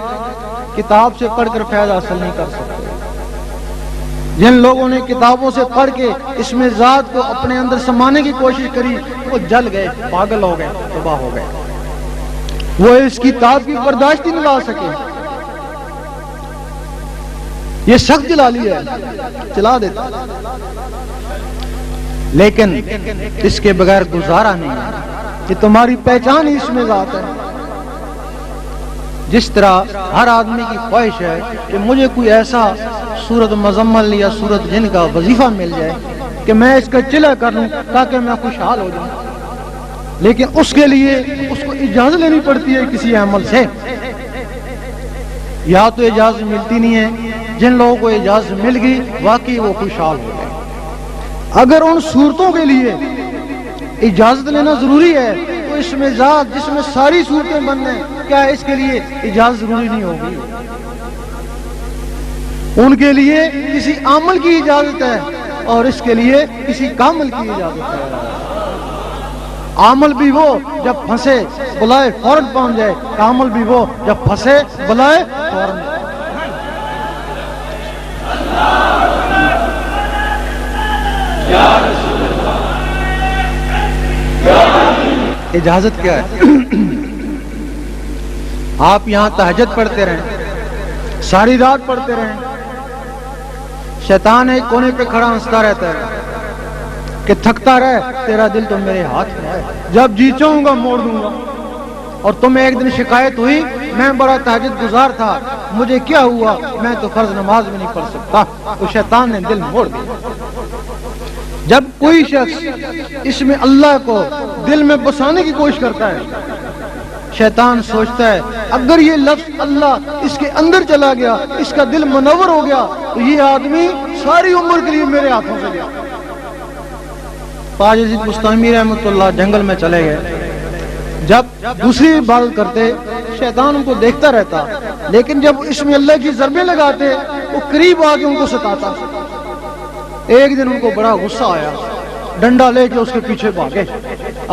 کتاب سے پڑھ کر فیض حاصل نہیں کر سکتے۔ جن لوگوں نے کتابوں سے پڑھ کے اس میں ذات کو اپنے اندر سمانے کی کوشش کری وہ جل گئے، پاگل ہو گئے، تباہ ہو گئے۔ وہ اس کتاب کی برداشت نہیں لگا سکے۔ یہ سخت جلالی ہے، چلا دیتا، لیکن اس کے بغیر گزارا نہیں ہے۔ کہ تمہاری پہچان ہی اس میں ذات ہے۔ جس طرح ہر آدمی کی خواہش ہے کہ مجھے کوئی ایسا سورت مزمل یا سورت جن کا وظیفہ مل جائے کہ میں اس کا چلا کر لوں تاکہ میں خوشحال ہو جاؤں، لیکن اس کے لیے اس کو اجازت لینی پڑتی ہے کسی عمل سے۔ یا تو اجازت ملتی نہیں ہے، جن لوگوں کو اجازت مل گئی واقعی وہ خوشحال ہو گئے۔ اگر ان صورتوں کے لیے اجازت لینا ضروری ہے تو اس میں ذات جس میں ساری صورتیں بند ہیں، کیا اس کے لیے اجازت ضروری نہیں ہوگی؟ ان کے لیے کسی عمل کی اجازت ہے اور اس کے لیے کسی کامل کی اجازت ہے۔ عمل بھی وہ جب پھنسے بلائے فوراً پہنچ جائے، کامل بھی وہ جب پھنسے بلائے فوراً۔ اجازت کیا ہے؟ آپ یہاں تہجد پڑھتے رہیں، ساری رات پڑھتے رہیں، شیطان ایک کونے پہ کھڑا ہنستا رہتا ہے کہ تھکتا رہے، تیرا دل تو میرے ہاتھ میں ہے، جب جی چاہوں گا موڑ دوں گا۔ اور تمہیں ایک دن شکایت ہوئی میں بڑا تہجد گزار تھا، مجھے کیا ہوا، میں تو فرض نماز بھی نہیں پڑھ سکتا، تو شیطان نے دل موڑ دیا۔ جب کوئی شخص اس میں اللہ کو دل میں بسانے کی کوشش کرتا ہے، شیطان سوچتا ہے اگر یہ لفظ اللہ اس کے اندر چلا گیا، اس کا دل منور ہو گیا، تو یہ آدمی ساری عمر کے لیے میرے ہاتھوں سے گیا۔ خواجہ یزید بستامی رحمۃ اللہ جنگل میں چلے گئے، جب دوسری عبادت کرتے شیطان ان کو دیکھتا رہتا، لیکن جب اس میں اللہ کی ضربیں لگاتے وہ قریب آ کے ان کو ستاتا۔ ایک دن ان کو بڑا غصہ آیا، ڈنڈا لے کے اس کے پیچھے بھاگے،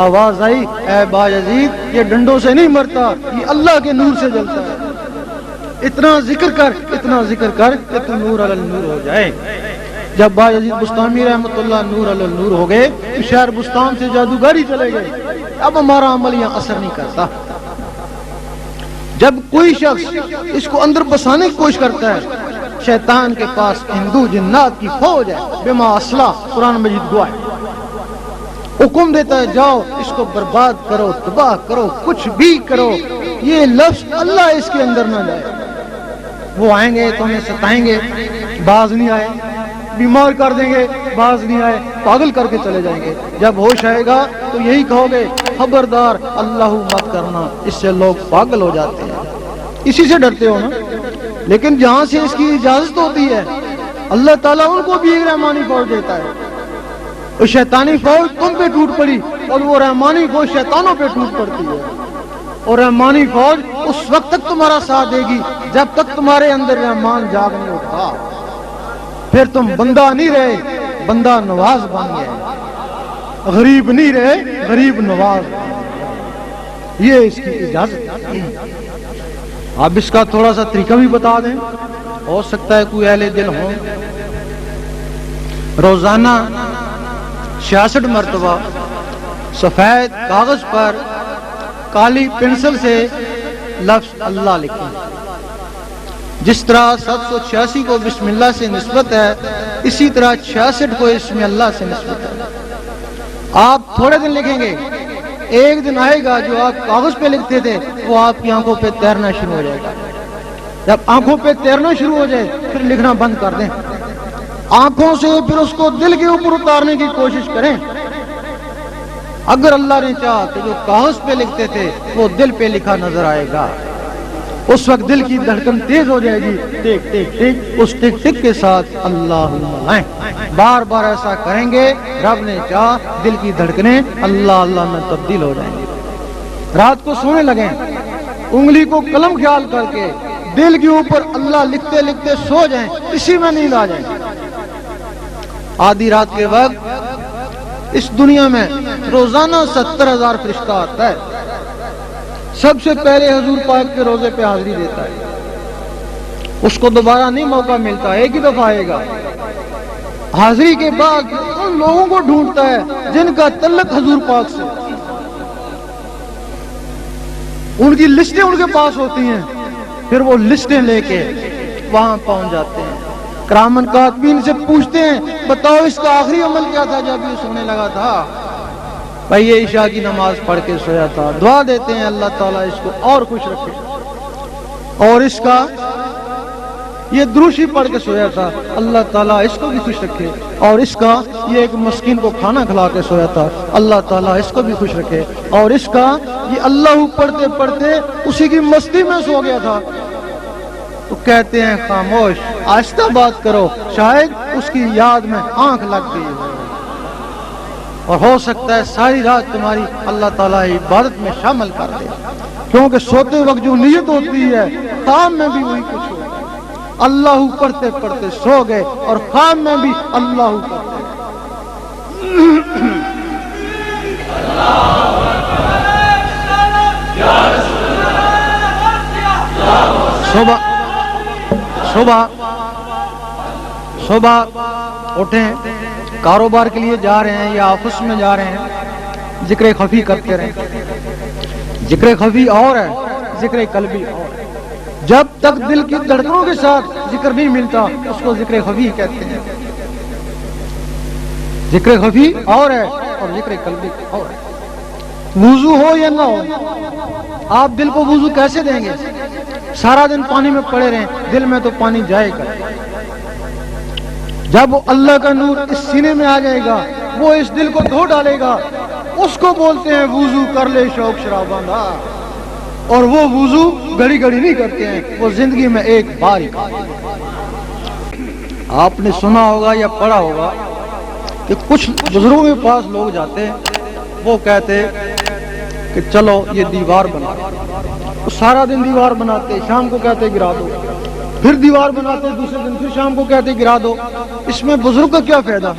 آواز آئی اے بایزید یہ ڈنڈوں سے نہیں مرتا، یہ اللہ کے نور سے جلتا ہے، اتنا ذکر کر کہ تو نور علی نور ہو جائے۔ جب باجید بستامی رحمۃ اللہ نور علی نور ہو گئے تو شہر بستان سے جادوگری چلے گئے، اب ہمارا عمل یہاں اثر نہیں کرتا۔ جب کوئی شخص اس کو اندر بسانے کی کوشش کرتا ہے، شیطان کے پاس ہندو جنات کی فوج ہے، بما اسلح قرآن مجید گواہ ہے، حکم دیتا ہے جاؤ اس کو برباد کرو، تباہ کرو، کچھ بھی کرو، یہ لفظ اللہ اس کے اندر نہ جائے۔ وہ آئیں گے تو انہیں ستائیں گے، باز نہیں آئے، بیمار کر دیں گے، باز نہیں آئے، پاگل کر کے چلے جائیں گے۔ جب ہوش آئے گا تو یہی کہو گے خبردار اللہ مت کرنا، اس سے لوگ پاگل ہو جاتے ہیں، اسی سے ڈرتے ہو نا۔ لیکن جہاں سے اس کی اجازت ہوتی ہے اللہ تعالیٰ ان کو بھی ایک رحمانی فوج دیتا ہے، وہ شیطانی فوج تم پہ ٹوٹ پڑی اور وہ رحمانی فوج شیطانوں پہ ٹوٹ پڑتی ہے، اور رحمانی فوج اس وقت تک تمہارا ساتھ دے گی جب تک تمہارے اندر رحمان جاگ نہیں اٹھا، پھر تم بندہ نہیں رہے، بندہ نواز بن گئے، غریب نہیں رہے، غریب نواز۔ یہ اس کی اجازت ہے۔ آپ اس کا تھوڑا سا طریقہ بھی بتا دیں، ہو سکتا ہے کوئی اہل دل ہو۔ روزانہ 66 مرتبہ سفید کاغذ پر کالی پنسل سے لفظ اللہ لکھیں۔ جس طرح 786 کو بسم اللہ سے نسبت ہے، اسی طرح 66 کو اسم اللہ سے نسبت ہے۔ آپ تھوڑے دن لکھیں گے، ایک دن آئے گا جو آپ کاغذ پہ لکھتے تھے وہ آپ کی آنکھوں پہ تیرنا شروع ہو جائے گا۔ جب آنکھوں پہ تیرنا شروع ہو جائے پھر لکھنا بند کر دیں، آنکھوں سے پھر اس کو دل کے اوپر اتارنے کی کوشش کریں۔ اگر اللہ نے چاہا تو جو کاغذ پہ لکھتے تھے وہ دل پہ لکھا نظر آئے گا، اس وقت دل کی دھڑکن تیز ہو جائے گی، ٹک ٹک ٹک، اس ٹک ٹک کے ساتھ اللہ لائیں۔ بار بار ایسا کریں گے، رب نے چاہا دل کی دھڑکنیں اللہ اللہ میں تبدیل ہو جائیں گی۔ رات کو سونے لگیں، انگلی کو قلم خیال کر کے دل کے اوپر اللہ لکھتے لکھتے سو جائیں، اسی میں نیند آ جائیں۔ آدھی رات کے وقت اس دنیا میں روزانہ 70,000 فرشتہ آتا ہے، سب سے پہلے حضور پاک کے روزے پہ حاضری دیتا ہے، اس کو دوبارہ نہیں موقع ملتا، ایک ہی دفعہ آئے گا۔ حاضری کے بعد ان لوگوں کو ڈھونڈتا ہے جن کا تعلق حضور پاک سے، ان کی لسٹیں ان کے پاس ہوتی ہیں، پھر وہ لسٹیں لے کے وہاں پہنچ جاتے ہیں۔ کرامن کاتبین سے پوچھتے ہیں بتاؤ اس کا آخری عمل کیا تھا جب یہ سونے لگا تھا؟ بھائی یہ عشاء کی نماز پڑھ کے سویا تھا۔ دعا دیتے ہیں اللہ تعالیٰ اس کو اور خوش رکھے، اور اس کا یہ دروشی پڑھ کے سویا تھا، اللہ تعالیٰ اس کو بھی خوش رکھے، اور اس کا یہ ایک مسکین کو کھانا کھلا کے سویا تھا، اللہ تعالیٰ اس کو بھی خوش رکھے، اور اس کا یہ اللہ پڑھتے پڑھتے اسی کی مستی میں سو گیا تھا۔ تو کہتے ہیں خاموش، آہستہ بات کرو، شاید اس کی یاد میں آنکھ لگ گئی ہو، اور ہو سکتا ہے ساری رات تمہاری اللہ تعالیٰ عبادت میں شامل کر دے، کیونکہ سوتے وقت جو نیت ہوتی ہے خواب میں بھی وہی کچھ ہوتا ہے۔ اللہ پڑھتے پڑھتے سو گئے اور خواب میں بھی اللہ پڑھتے۔ صبح اٹھیں، کاروبار کے لیے جا رہے ہیں یا آفس میں جا رہے ہیں، ذکر خفی کرتے رہیں۔ ذکر خفی اور ہے، ذکر قلبی اور ہے۔ جب تک دل کی دھڑکنوں کے ساتھ ذکر نہیں ملتا اس کو ذکر خفی کہتے ہیں۔ ذکر خفی اور ہے اور ذکر قلبی اور ہے۔ وضو ہو یا نہ ہو، آپ دل کو وضو کیسے دیں گے؟ سارا دن پانی میں پڑے رہیں، دل میں تو پانی جائے گا۔ جب اللہ کا نور اس سینے میں آ جائے گا وہ اس دل کو دھو ڈالے گا، اس کو بولتے ہیں وضو کر لے شوق شراباندھا، اور وہ وضو گھڑی گھڑی نہیں کرتے ہیں، وہ زندگی میں ایک بار ہی کرتے ہیں۔ آپ نے سنا ہوگا یا پڑھا ہوگا کہ کچھ بزرگوں کے پاس لوگ جاتے ہیں، وہ کہتے کہ چلو یہ دیوار بنا، وہ سارا دن دیوار بناتے، شام کو کہتے گرا دو، پھر دیوار بناتے دوسرے دن، پھر شام کو کہتے گرا دو۔ اس میں بزرگ کا کیا فائدہ؟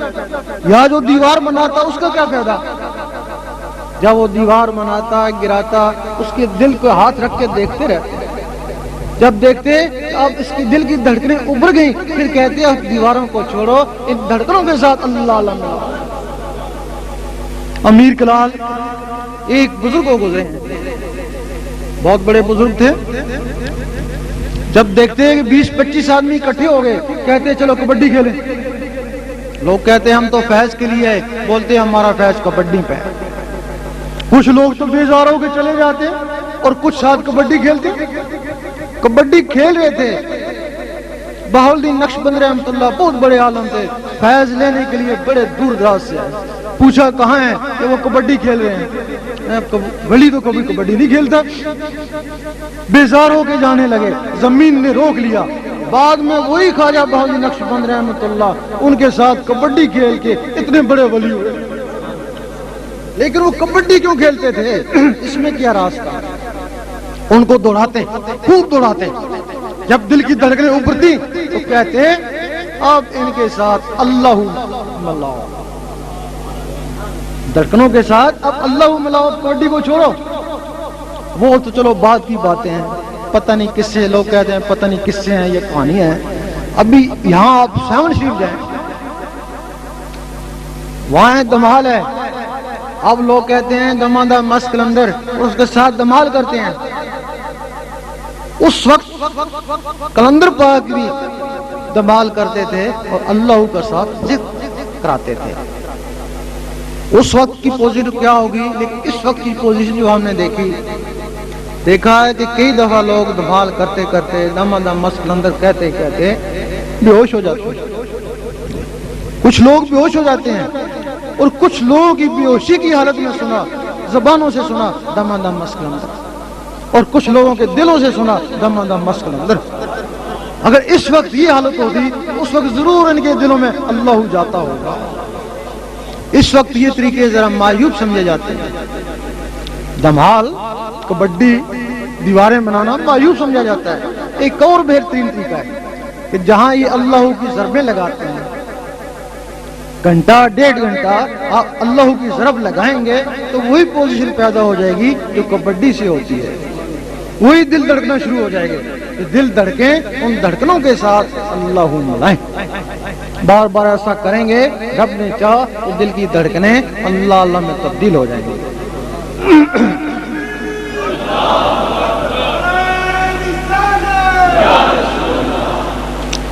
یا جو دیوار بناتا اس کا کیا فائدہ؟ جب وہ دیوار بناتا گراتا اس کے دل کو ہاتھ رکھ کے دیکھتے رہتے، جب دیکھتے اب اس کی دل کی دھڑکنیں ابھر گئیں، پھر کہتے اب دیواروں کو چھوڑو، ان دھڑکنوں کے ساتھ اللہ اللہ ملاؤ۔ امیر کلال ایک بزرگ کو گزرے ہیں، بہت بڑے بزرگ تھے، جب دیکھتے ہیں کہ 20-25 آدمی اکٹھے ہو گئے، کہتے چلو کبڈی کھیلیں۔ لوگ کہتے ہیں ہم تو فیض کے لیے آئے، بولتے ہیں ہمارا فیض کبڈی پہ ہے۔ کچھ لوگ تو بیزار ہو کے چلے جاتے اور کچھ ساتھ کبڈی کھیلتے۔ کبڈی کھیل رہے تھے، بہاؤالدین نقشبند رحمۃ اللہ بہت بڑے عالم تھے، فیض لینے کے لیے بڑے دور دراز سے آئے، پوچھا کہاں ہیں کہ وہ کبڈی کھیل رہے ہیں۔ ولی تو کبھی کبڈی نہیں کھیلتا، بیزار ہو کے جانے لگے، زمین نے روک لیا۔ بعد میں وہی خواجہ بہاؤالدین نقشبند رحمۃ اللہ ان کے ساتھ کبڈی کھیل کے اتنے بڑے ولی ہوئے۔ لیکن وہ کبڈی کیوں کھیلتے تھے؟ اس میں کیا راز تھا؟ ان کو دوڑاتے، خوب دوڑاتے، جب دل کی دھڑکنیں ابھرتی تو کہتے اب ان کے ساتھ اللہ ملاؤ، دھڑکنوں کے ساتھ اب اللہ ملاؤ، کبڈی کو چھوڑو۔ وہ تو چلو بعد کی باتیں ہیں، پتہ نہیں کس سے، لوگ کہتے ہیں پتہ نہیں کس سے ہیں یہ کہانی ہے۔ ابھی یہاں آپ سیون شریف جائیں، وہاں دمال ہے، اب لوگ کہتے ہیں دمادہ مس کلندر، اس کے ساتھ دمال کرتے ہیں۔ اس وقت کلندر پاک بھی دمال کرتے تھے اور اللہ کا ساتھ ذکر کراتے تھے۔ اس وقت کی پوزیشن کیا ہوگی؟ لیکن اس وقت کی پوزیشن جو ہم نے دیکھا ہے کہ کئی دفعہ لوگ دمال کرتے کرتے دمادہ مس کلندر کہتے کہتے بے ہوش ہو جاتے ہیں۔ کچھ لوگ بے ہوش ہو جاتے ہیں اور کچھ لوگوں کی بے ہوشی کی حالت میں سنا، زبانوں سے سنا دمادہ مس کلندر، اور کچھ لوگوں کے دلوں سے سنا دمادہ مس کلندر۔ اگر اس وقت یہ حالت ہوتی اس وقت ضرور ان کے دلوں میں اللہ جاتا ہوگا۔ اس وقت یہ طریقے ذرا معیوب سمجھے جاتے ہیں، دمال، کبڈی، دیواریں بنانا معیوب سمجھا جاتا ہے۔ ایک اور بہترین طریقہ ہے کہ جہاں یہ اللہ کی ضربیں لگاتے ہیں، گھنٹہ 1.5 گھنٹہ آپ اللہ کی ضرب لگائیں گے تو وہی پوزیشن پیدا ہو جائے گی جو کبڈی سے ہوتی ہے، وہی دل دھڑکنا شروع ہو جائے گا۔ دل دھڑکیں، ان دھڑکنوں کے ساتھ اللہ ملائیں، بار بار ایسا کریں گے، رب نے چاہا تو دل کی دھڑکنیں اللہ اللہ میں تبدیل ہو جائیں گی۔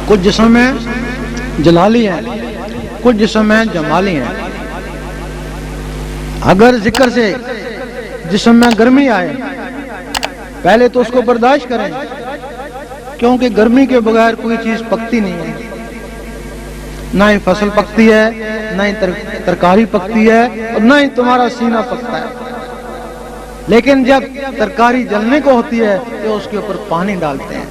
کچھ جسم میں جلالی ہیں، کچھ جسم میں جمالی ہیں۔ اگر ذکر سے جسم میں گرمی آئے پہلے تو اس کو برداشت کریں، کیونکہ گرمی کے بغیر کوئی چیز پکتی نہیں ہے، نہ ہی فصل پکتی ہے، نہ ہی ترکاری پکتی ہے، اور نہ ہی تمہارا سینہ پکتا ہے۔ لیکن جب ترکاری جلنے کو ہوتی ہے تو اس کے اوپر پانی ڈالتے ہیں،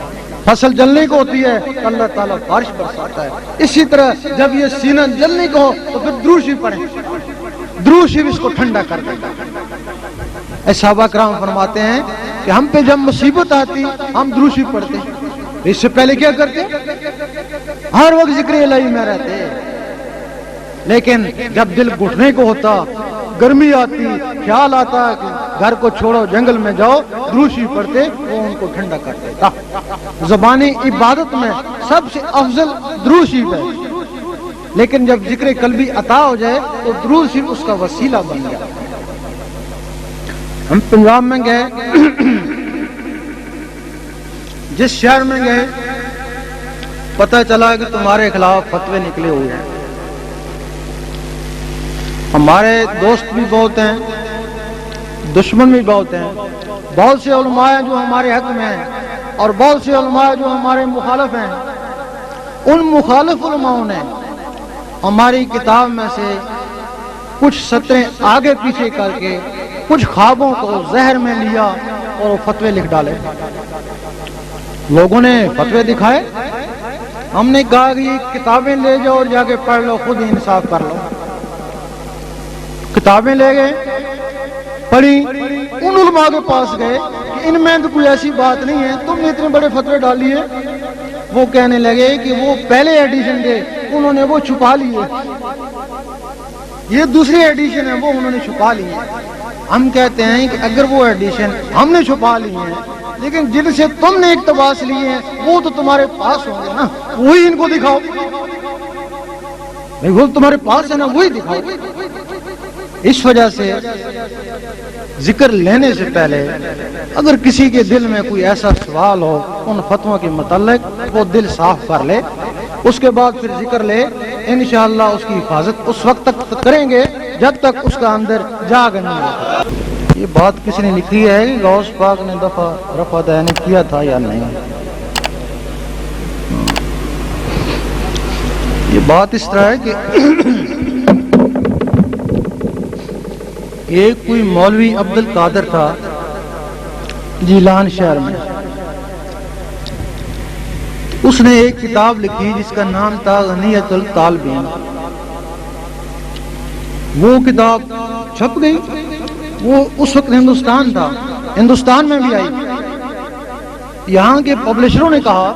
فصل جلنے کو ہوتی ہے اللہ تعالیٰ بارش برساتا ہے۔ اسی طرح جب یہ سینہ جلنے کو ہو تو پھر درود شریف پڑھیں، درود شریف اس کو ٹھنڈا کر دیتا ہے۔ صحابہ کرام فرماتے ہیں کہ ہم پہ جب مصیبت آتی ہم درود شریف پڑھتے، اس سے پہلے کیا کرتے؟ ہر وقت ذکر الہی میں رہتے۔ لیکن جب دل گھٹنے کو ہوتا، گرمی آتی، خیال آتا کہ گھر کو چھوڑو جنگل میں جاؤ، درود شریف پڑھتے، وہ ان کو ٹھنڈا کر دیتا۔ زبانی عبادت میں سب سے افضل درود شریف ہے، لیکن جب ذکر قلبی عطا ہو جائے تو درود شریف اس کا وسیلہ بن جاتا ہے۔ ہم پنجاب میں گئے، جس شہر میں گئے پتہ چلا کہ تمہارے خلاف فتوے نکلے ہوئے ہیں۔ ہمارے دوست بھی بہت ہیں، دشمن بھی بہت ہیں، بہت سے علماء جو ہمارے حق میں ہیں اور بہت سے علماء جو ہمارے مخالف ہیں۔ ان مخالف علماء نے ہماری کتاب میں سے کچھ سطریں آگے پیچھے کر کے کچھ خوابوں کو زہر میں لیا اور وہ فتوے لکھ ڈالے۔ لوگوں نے فتوے دکھائے، ہم نے کہا کہ یہ کتابیں لے جاؤ اور جا کے پڑھ لو، خود ہی انصاف کر لو۔ کتابیں لے گئے، پڑھی، ان علماء کے پاس گئے کہ ان میں تو کوئی ایسی بات نہیں ہے، تم نے اتنے بڑے فتوے ڈال لیے۔ وہ کہنے لگے کہ وہ پہلے ایڈیشن تھے انہوں نے وہ چھپا لیے، یہ دوسری ایڈیشن ہے وہ انہوں نے چھپا لیے۔ ہم کہتے ہیں کہ اگر وہ ایڈیشن ہم نے چھپا لی ہیں لیکن جن سے تم نے اقتباس لیے ہیں وہ تو تمہارے پاس ہوں گے نا، وہی ان کو دکھاؤ، وہ تمہارے پاس ہے نا، وہی دکھاؤ۔ اس وجہ سے ذکر لینے سے پہلے اگر کسی کے دل میں کوئی ایسا سوال ہو ان فتووں کے متعلق، وہ دل صاف کر لے، اس کے بعد پھر ذکر لے، انشاءاللہ اس کی حفاظت اس وقت تک کریں گے جب تک اس کا اندر جاگ نہیں ہوتا۔ یہ بات کس نے لکھی ہے کہ غوث پاک نے دفعہ رفع دین کیا تھا یا نہیں؟ یہ بات اس طرح ہے کہ ایک کوئی مولوی عبد القادر تھا جیلان شہر میں، اس نے ایک کتاب لکھی جس کا نام تھا غنیۃ الطالبین۔ وہ کتاب چھپ گئی، وہ اس وقت ہندوستان تھا، ہندوستان میں بھی آئی۔ یہاں کے پبلشروں نے کہا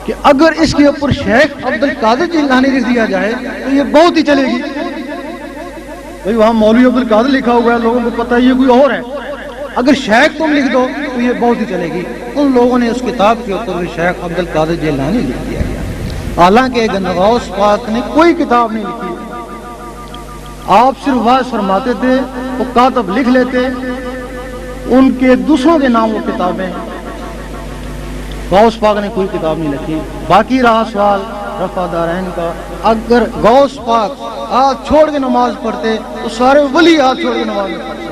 کہ اگر اس کے اوپر شیخ عبد القادر جیلانی لکھ دیا جائے تو یہ بہت ہی چلے گی۔ بھئی وہاں مولوی عبد القادر لکھا ہوا ہے، لوگوں کو پتہ ہے یہ کوئی اور ہے، اگر شیخ تم لکھ دو تو یہ بہت ہی چلے گی۔ ان لوگوں نے اس کتاب کے اوپر شیخ عبد القادر جیلانی لکھ دیا گیا، حالانکہ غوث پاک نے کوئی کتاب نہیں لکھی۔ آپ صرف واعظ فرماتے تھے، وہ کاتب لکھ لیتے، ان کے دوسروں کے نام وہ کتابیں، غوث پاک نے کوئی کتاب نہیں لکھی۔ باقی رہا سوال رفع دارین کا، اگر غوث پاک ہاتھ چھوڑ کے نماز پڑھتے تو سارے ولی ہاتھ چھوڑ کے نماز پڑھتے،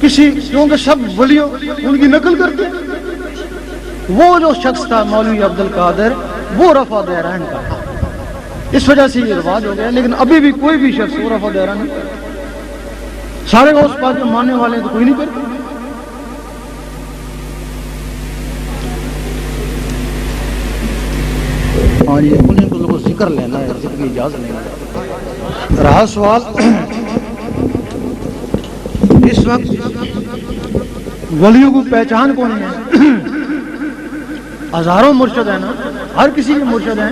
کسی کیونکہ سب ولیوں ان کی نقل کرتے۔ وہ جو شخص تھا مولوی عبد القادر، وہ رفع دارین کا، اس وجہ سے یہ رواج ہو گیا، لیکن ابھی بھی کوئی بھی شخص وہ رفع دارین نہیں کرتا۔ سارے غوث پاک کے ماننے والے تو کوئی نہیں کرتے۔ ہاں جی، انہیں کو ذکر لینا ہے، ذکر کی اجازت نہیں ہے۔ رہا سوال اس وقت ولیوں کو پہچان کون ہے؟ ہزاروں مرشد ہیں نا، ہر کسی کے مرشد ہیں،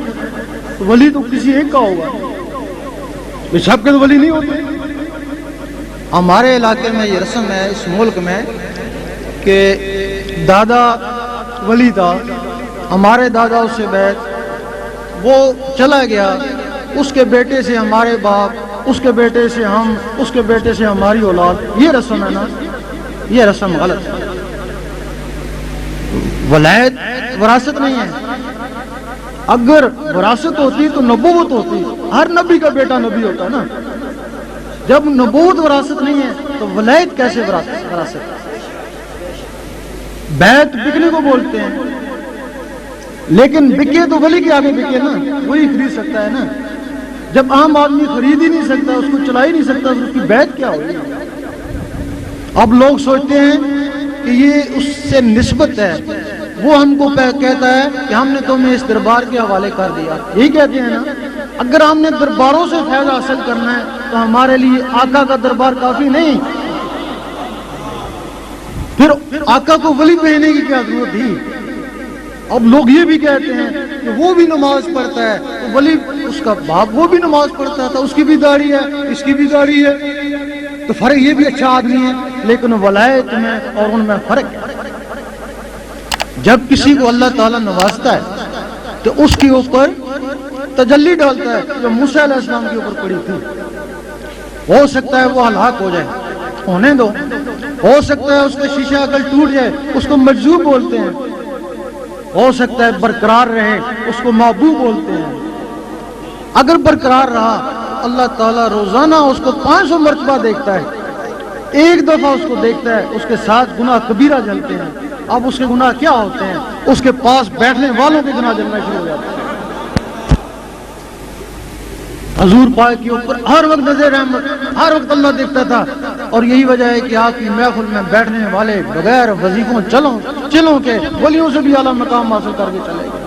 ولی تو کسی ایک کا ہوگا، سب کے تو ولی نہیں ہوتے۔ ہمارے علاقے میں یہ رسم ہے، اس ملک میں، کہ دادا ولی تھا، ہمارے دادا اس سے بیت، وہ چلا گیا، اس کے بیٹے سے ہمارے باپ، اس کے بیٹے سے ہم، اس کے بیٹے سے ہماری اولاد، یہ رسم ہے نا، یہ رسم غلط ہے۔ ولایت وراثت نہیں ہے، اگر وراثت ہوتی تو نبوت ہوتی، ہر نبی کا بیٹا نبی ہوتا ہے نا۔ جب نبوت وراثت نہیں ہے تو ولایت کیسے وراثت؟ بیت بکنے کو بولتے ہیں، لیکن بکے تو ولی کے آگے بکے نا، وہی خرید سکتا ہے نا۔ جب عام آدمی خرید ہی نہیں سکتا، اس کو چلا ہی نہیں سکتا، اس کی بیعت کیا ہوگی؟ اب لوگ سوچتے ہیں کہ یہ اس سے نسبت ہے، وہ ہم کو کہتا ہے کہ ہم نے تمہیں اس دربار کے حوالے کر دیا، یہی کہتے ہیں نا۔ اگر ہم نے درباروں سے فائدہ حاصل کرنا ہے تو ہمارے لیے آقا کا دربار کافی نہیں، پھر آقا کو ولی کہنے کی کیا ضرورت تھی؟ اب لوگ یہ بھی کہتے ہیں کہ وہ بھی نماز پڑھتا ہے، تو ولی اس کا باپ وہ بھی نماز پڑھتا تھا، اس کی بھی داڑھی ہے، اس کی بھی داڑھی ہے، تو فرق یہ بھی اچھا آدمی ہے، لیکن ولایت میں اور ان میں فرق ہے۔ جب کسی کو اللہ تعالیٰ نوازتا ہے تو اس کے اوپر تجلی ڈالتا ہے، جو موسیٰ علیہ السلام کے اوپر پڑی تھی۔ ہو سکتا ہے وہ ہلاک ہو جائے، ہونے دو، ہو سکتا ہے اس کا شیشہ عقل ٹوٹ جائے، اس کو مجذوب بولتے ہیں، ہو سکتا ہے برقرار رہے، اس کو محبوب بولتے ہیں۔ اگر برقرار رہا تو اللہ تعالیٰ روزانہ اس کو 500 مرتبہ دیکھتا ہے، ایک دفعہ اس کو دیکھتا ہے، اس کے ساتھ گناہ کبیرہ جلتے ہیں۔ اب اس کے گناہ کیا ہوتے ہیں؟ اس کے پاس بیٹھنے والوں کے گناہ جلنا شروع ہو جاتے ہیں۔ حضور پاک کے اوپر ہر وقت نظر رحمت، ہر وقت اللہ دیکھتا تھا، اور یہی وجہ ہے کہ آپ کی محفل میں بیٹھنے والے بغیر وظیفوں چلوں کے ولیوں سے بھی اعلیٰ مقام حاصل کر کے چلے گئے۔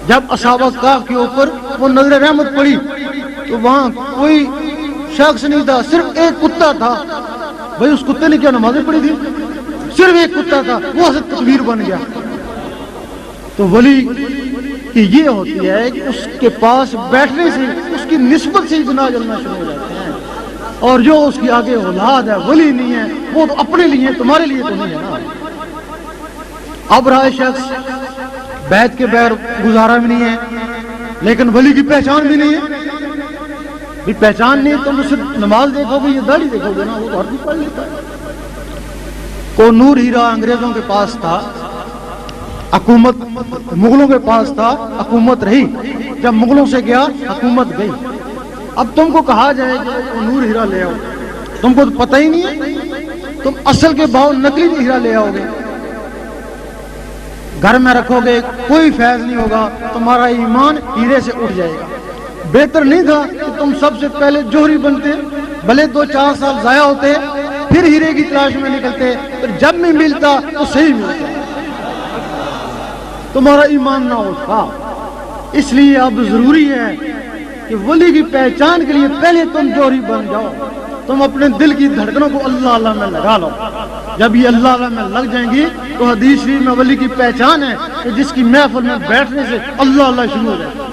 جب اصحاب کہف کے اوپر وہ نظر رحمت پڑی تو وہاں کوئی شخص نہیں تھا، صرف ایک کتا تھا۔ بھائی اس کتے نے کیا نمازیں پڑھی تھی؟ صرف ایک کتا تھا، وہ حضرت تصویر بن گیا۔ تو ولی کہ یہ ہوتی ہے کہ اس کے پاس بیٹھنے سے، اس کی نسبت سے ہی گناہ جلنا شروع ہو جاتے ہیں۔ اور جو اس کی آگے اولاد ہے ولی نہیں ہے، وہ تو اپنے لیے، تمہارے لیے تو نہیں ہے نا۔ اب رہا شخص بیعت کے بغیر گزارا بھی نہیں ہے، لیکن ولی کی پہچان بھی نہیں ہے۔ بھی پہچان نہیں، تم اسے نماز دیکھو گے یا داڑھی دیکھو گے نا، وہ تو ہر کوئی پڑھ لیتا ہے۔ کو نور ہیرا انگریزوں کے پاس تھا، حکومت مغلوں کے پاس تھا، حکومت رہی، جب مغلوں سے گیا حکومت گئی۔ اب تم کو کہا جائے کہ نور ہیرا لے آؤ، تم کو تو پتہ ہی نہیں ہے، تم اصل کے باؤ نقلی ہیرا لے آؤ گے، گھر میں رکھو گے، کوئی فیض نہیں ہوگا، تمہارا ایمان ہیرے سے اٹھ جائے گا۔ بہتر نہیں تھا کہ تم سب سے پہلے جوہری بنتے، بھلے 2-4 سال ضائع ہوتے، پھر ہیرے کی تلاش میں نکلتے، پھر جب بھی ملتا تو صحیح ملتا، تمہارا ایمان نہ اٹھا۔ اس لیے اب ضروری ہے کہ ولی کی پہچان کے لیے پہلے تم جوہری بن جاؤ، تم اپنے دل کی دھڑکنوں کو اللہ اللہ میں لگا لو۔ جب یہ اللہ اللہ میں لگ جائیں گی تو حدیث شریف میں ولی کی پہچان ہے کہ جس کی محفل میں بیٹھنے سے اللہ اللہ شروع ہو جائے،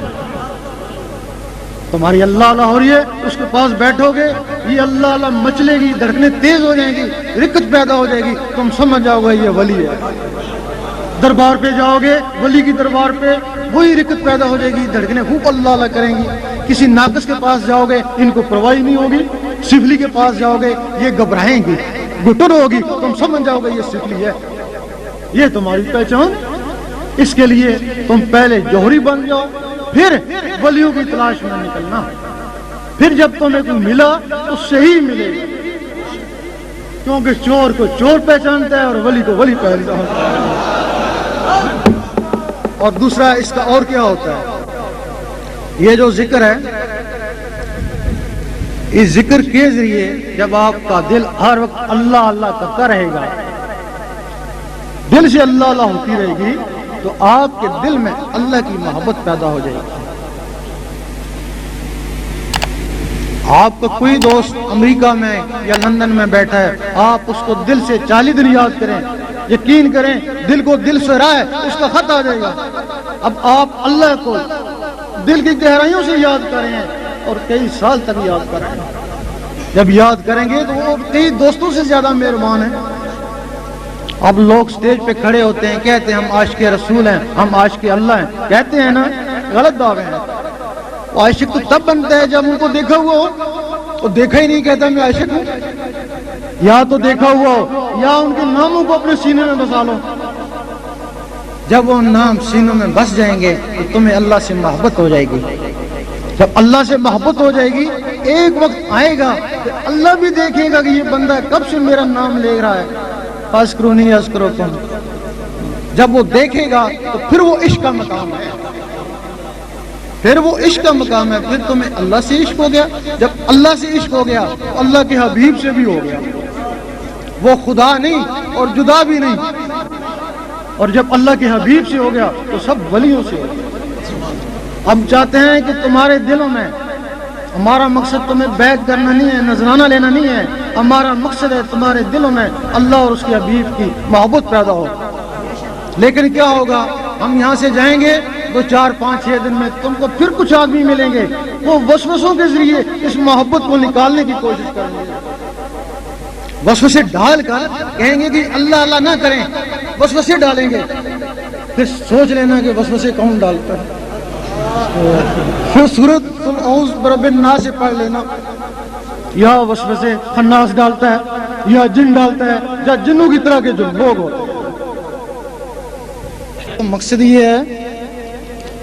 تمہاری اللہ اللہ ہو رہی ہے، اس کے پاس بیٹھو گے، یہ اللہ اللہ مچلے گی، دھڑکنیں تیز ہو جائیں گی، رکت پیدا ہو جائے گی، تم سمجھ جاؤ گے یہ ولی ہے۔ دربار پہ جاؤ گے، ولی کی دربار پہ وہی رکت پیدا ہو جائے گی، دھڑکنیں خوب اللہ اللہ کریں گی۔ کسی ناقص کے پاس جاؤ گے، ان کو پرواہ نہیں ہوگی۔ سفلی کے پاس جاؤ گے، یہ گھبرائیں گی، گھٹن ہوگی، تم سمجھ جاؤ گے یہ سفلی ہے۔ یہ تمہاری پہچان۔ اس کے لیے تم پہلے جوہری بن جاؤ، پھر ولیوں کی تلاش میں نکلنا، پھر جب تمہیں کوئی ملا تو صحیح ملے گا، کیونکہ چور کو چور پہچانتا ہے اور ولی کو ولی پہچانتا ہے۔ اور دوسرا اس کا اور کیا ہوتا ہے، یہ جو ذکر ہے، اس ذکر کے ذریعے جب آپ کا دل ہر وقت اللہ اللہ کرتا رہے گا، دل سے اللہ اللہ ہوتی رہے گی، تو آپ کے دل میں اللہ کی محبت پیدا ہو جائے گی۔ آپ کا کوئی دوست امریکہ میں یا لندن میں بیٹھا ہے، آپ اس کو دل سے 40 دن یاد کریں، یقین کریں دل کو دل سے رائے اس کا خط آ جائے گا۔ اب آپ اللہ کو دل کی گہرائیوں سے یاد کریں اور کئی سال تک یاد کریں، جب یاد کریں گے تو وہ کئی دوستوں سے زیادہ مہربان ہیں۔ اب لوگ سٹیج پہ کھڑے ہوتے ہیں، کہتے ہیں ہم عاشق رسول ہیں، ہم عاشق اللہ ہیں، کہتے ہیں نا، غلط دعوے ہیں۔ عاشق تو تب بنتا ہے جب ان کو دیکھا ہوا ہو، وہ دیکھا ہی نہیں کہتا میں عاشق ہوں، یا تو دیکھا ہوا ہو یا ان کے ناموں کو اپنے سینے میں بسا لو۔ جب وہ نام سینوں میں بس جائیں گے تو تمہیں اللہ سے محبت ہو جائے گی۔ جب اللہ سے محبت ہو جائے گی، ایک وقت آئے گا کہ اللہ بھی دیکھے گا کہ یہ بندہ کب سے میرا نام لے رہا ہے، اذکرونی اذکرکم۔ جب وہ دیکھے گا تو پھر وہ عشق کا مقام ہے، پھر وہ عشق کا مقام ہے، پھر تمہیں اللہ سے عشق ہو گیا۔ جب اللہ سے عشق ہو گیا تو اللہ کے حبیب سے بھی ہو گیا، وہ خدا نہیں اور جدا بھی نہیں، اور جب اللہ کے حبیب سے ہو گیا تو سب ولیوں سے ہو گیا۔ ہم چاہتے ہیں کہ تمہارے دلوں میں، ہمارا مقصد تمہیں بیعت کرنا نہیں ہے، نذرانہ لینا نہیں ہے، ہمارا مقصد ہے تمہارے دلوں میں اللہ اور اس کے حبیب کی محبت پیدا ہو۔ لیکن کیا ہوگا، ہم یہاں سے جائیں گے تو 4-5-6 دن میں تم کو پھر کچھ آدمی ملیں گے، وہ وسوسوں کے ذریعے اس محبت کو نکالنے کی کوشش کریں گے، وسوسے ڈال کر کہیں گے کہ اللہ اللہ نہ کریں، وسوسے ڈالیں گے، پھر سوچ لینا کہ وسوسے کون ڈالتا ہے، پھر سورۃ قل اعوذ برب الناس سے پڑھ لینا، یا وسوسے خناس ڈالتا ہے یا جن ڈالتا ہے یا جنوں کی طرح کے جو لوگ ہوتے ہیں۔ مقصد یہ ہے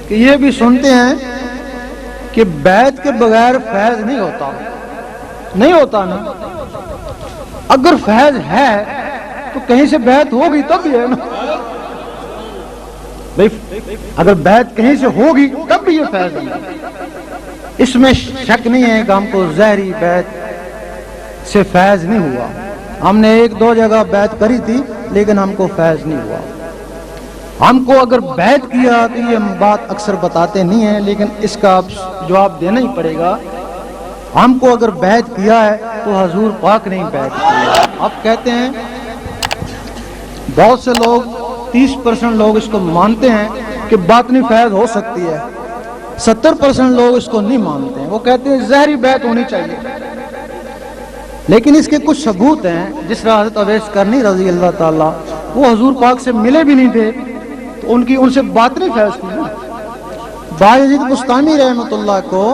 کہ یہ بھی سنتے ہیں کہ بیعت کے بغیر فیض نہیں ہوتا، نہیں ہوتا نا، اگر فیض ہے تو کہیں سے بیعت ہوگی تب بھی ہے نا بھائی، اگر بیعت کہیں سے ہوگی تب بھی یہ فیض ہے، اس میں شک نہیں ہے کہ ہم کو ظاہری بیعت سے فیض نہیں ہوا، ہم نے 1-2 جگہ بیعت کری تھی لیکن ہم کو فیض نہیں ہوا۔ ہم کو اگر بیعت کیا تو یہ بات اکثر بتاتے نہیں ہیں لیکن اس کا جواب دینا ہی پڑے گا، ہم کو اگر بیعت کیا ہے تو حضور پاک نے بیعت کیا۔ اب کہتے ہیں بہت سے لوگ 30% لوگ اس کو مانتے ہیں کہ باطنی فیض ہو سکتی ہے، 70% لوگ اس کو نہیں مانتے ہیں، وہ کہتے ہیں ظاہری بیعت ہونی چاہیے۔ لیکن اس کے کچھ ثبوت ہیں. جس طرح حضرت اویس کرنی رضی اللہ تعالیٰ وہ حضور پاک سے ملے بھی نہیں تھے تو ان سے باطنی فیض تھی نا. باجید بستانی رحمۃ اللہ کو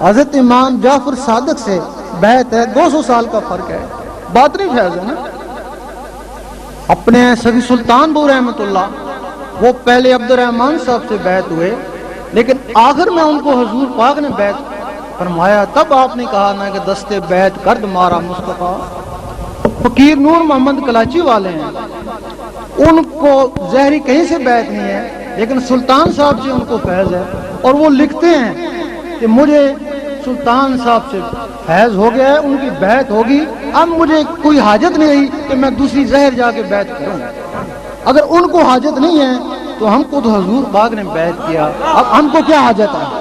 حضرت امام جعفر صادق سے بیعت ہے, 200 سال کا فرق ہے, باطنی فیض ہے نا. اپنے سبی سلطان بو رحمۃ اللہ وہ پہلے عبد الرحمن صاحب سے بیعت ہوئے, لیکن آخر میں ان کو حضور پاک نے بیعت فرمایا. تب آپ نے کہا نا کہ دستے بیعت کرد مارا مصطفیٰ. فقیر نور محمد کلاچی والے ہیں, ان کو ظاہری کہیں سے بیعت نہیں ہے, لیکن سلطان صاحب سے ان کو فیض ہے, اور وہ لکھتے ہیں کہ مجھے سلطان صاحب سے فیض ہو گیا ہے, ان کی بیعت ہوگی, اب مجھے کوئی حاجت نہیں رہی کہ میں دوسری زہر جا کے بیعت کروں. اگر ان کو حاجت نہیں ہے تو ہم کو تو حضور پاک نے بیعت کیا, اب ہم کو کیا حاجت ہے.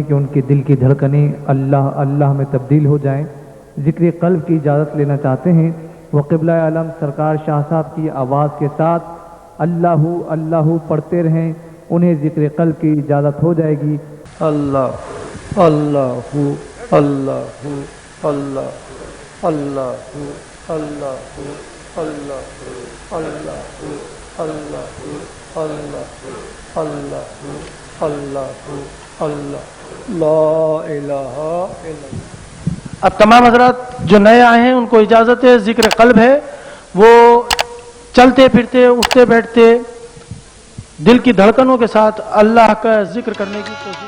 کہ ان کے دل کی دھڑکنیں اللہ اللہ میں تبدیل ہو جائیں. ذکر قلب کی اجازت لینا چاہتے ہیں. وہ قبلہ عالم سرکار شاہ صاحب کی آواز کے ساتھ اللہ اللہ پڑھتے رہیں, انہیں ذکر قلب کی اجازت ہو جائے گی. اللہ اللہ اللہ اللہ اللہ اللہ اللہ اللہ اللہ اللہ اللہ اللہ اللہ لا الہ الا اللہ. اب تمام حضرات جو نئے آئے ہیں ان کو اجازت ہے, ذکر قلب ہے, وہ چلتے پھرتے اٹھتے بیٹھتے دل کی دھڑکنوں کے ساتھ اللہ کا ذکر کرنے کی کوشش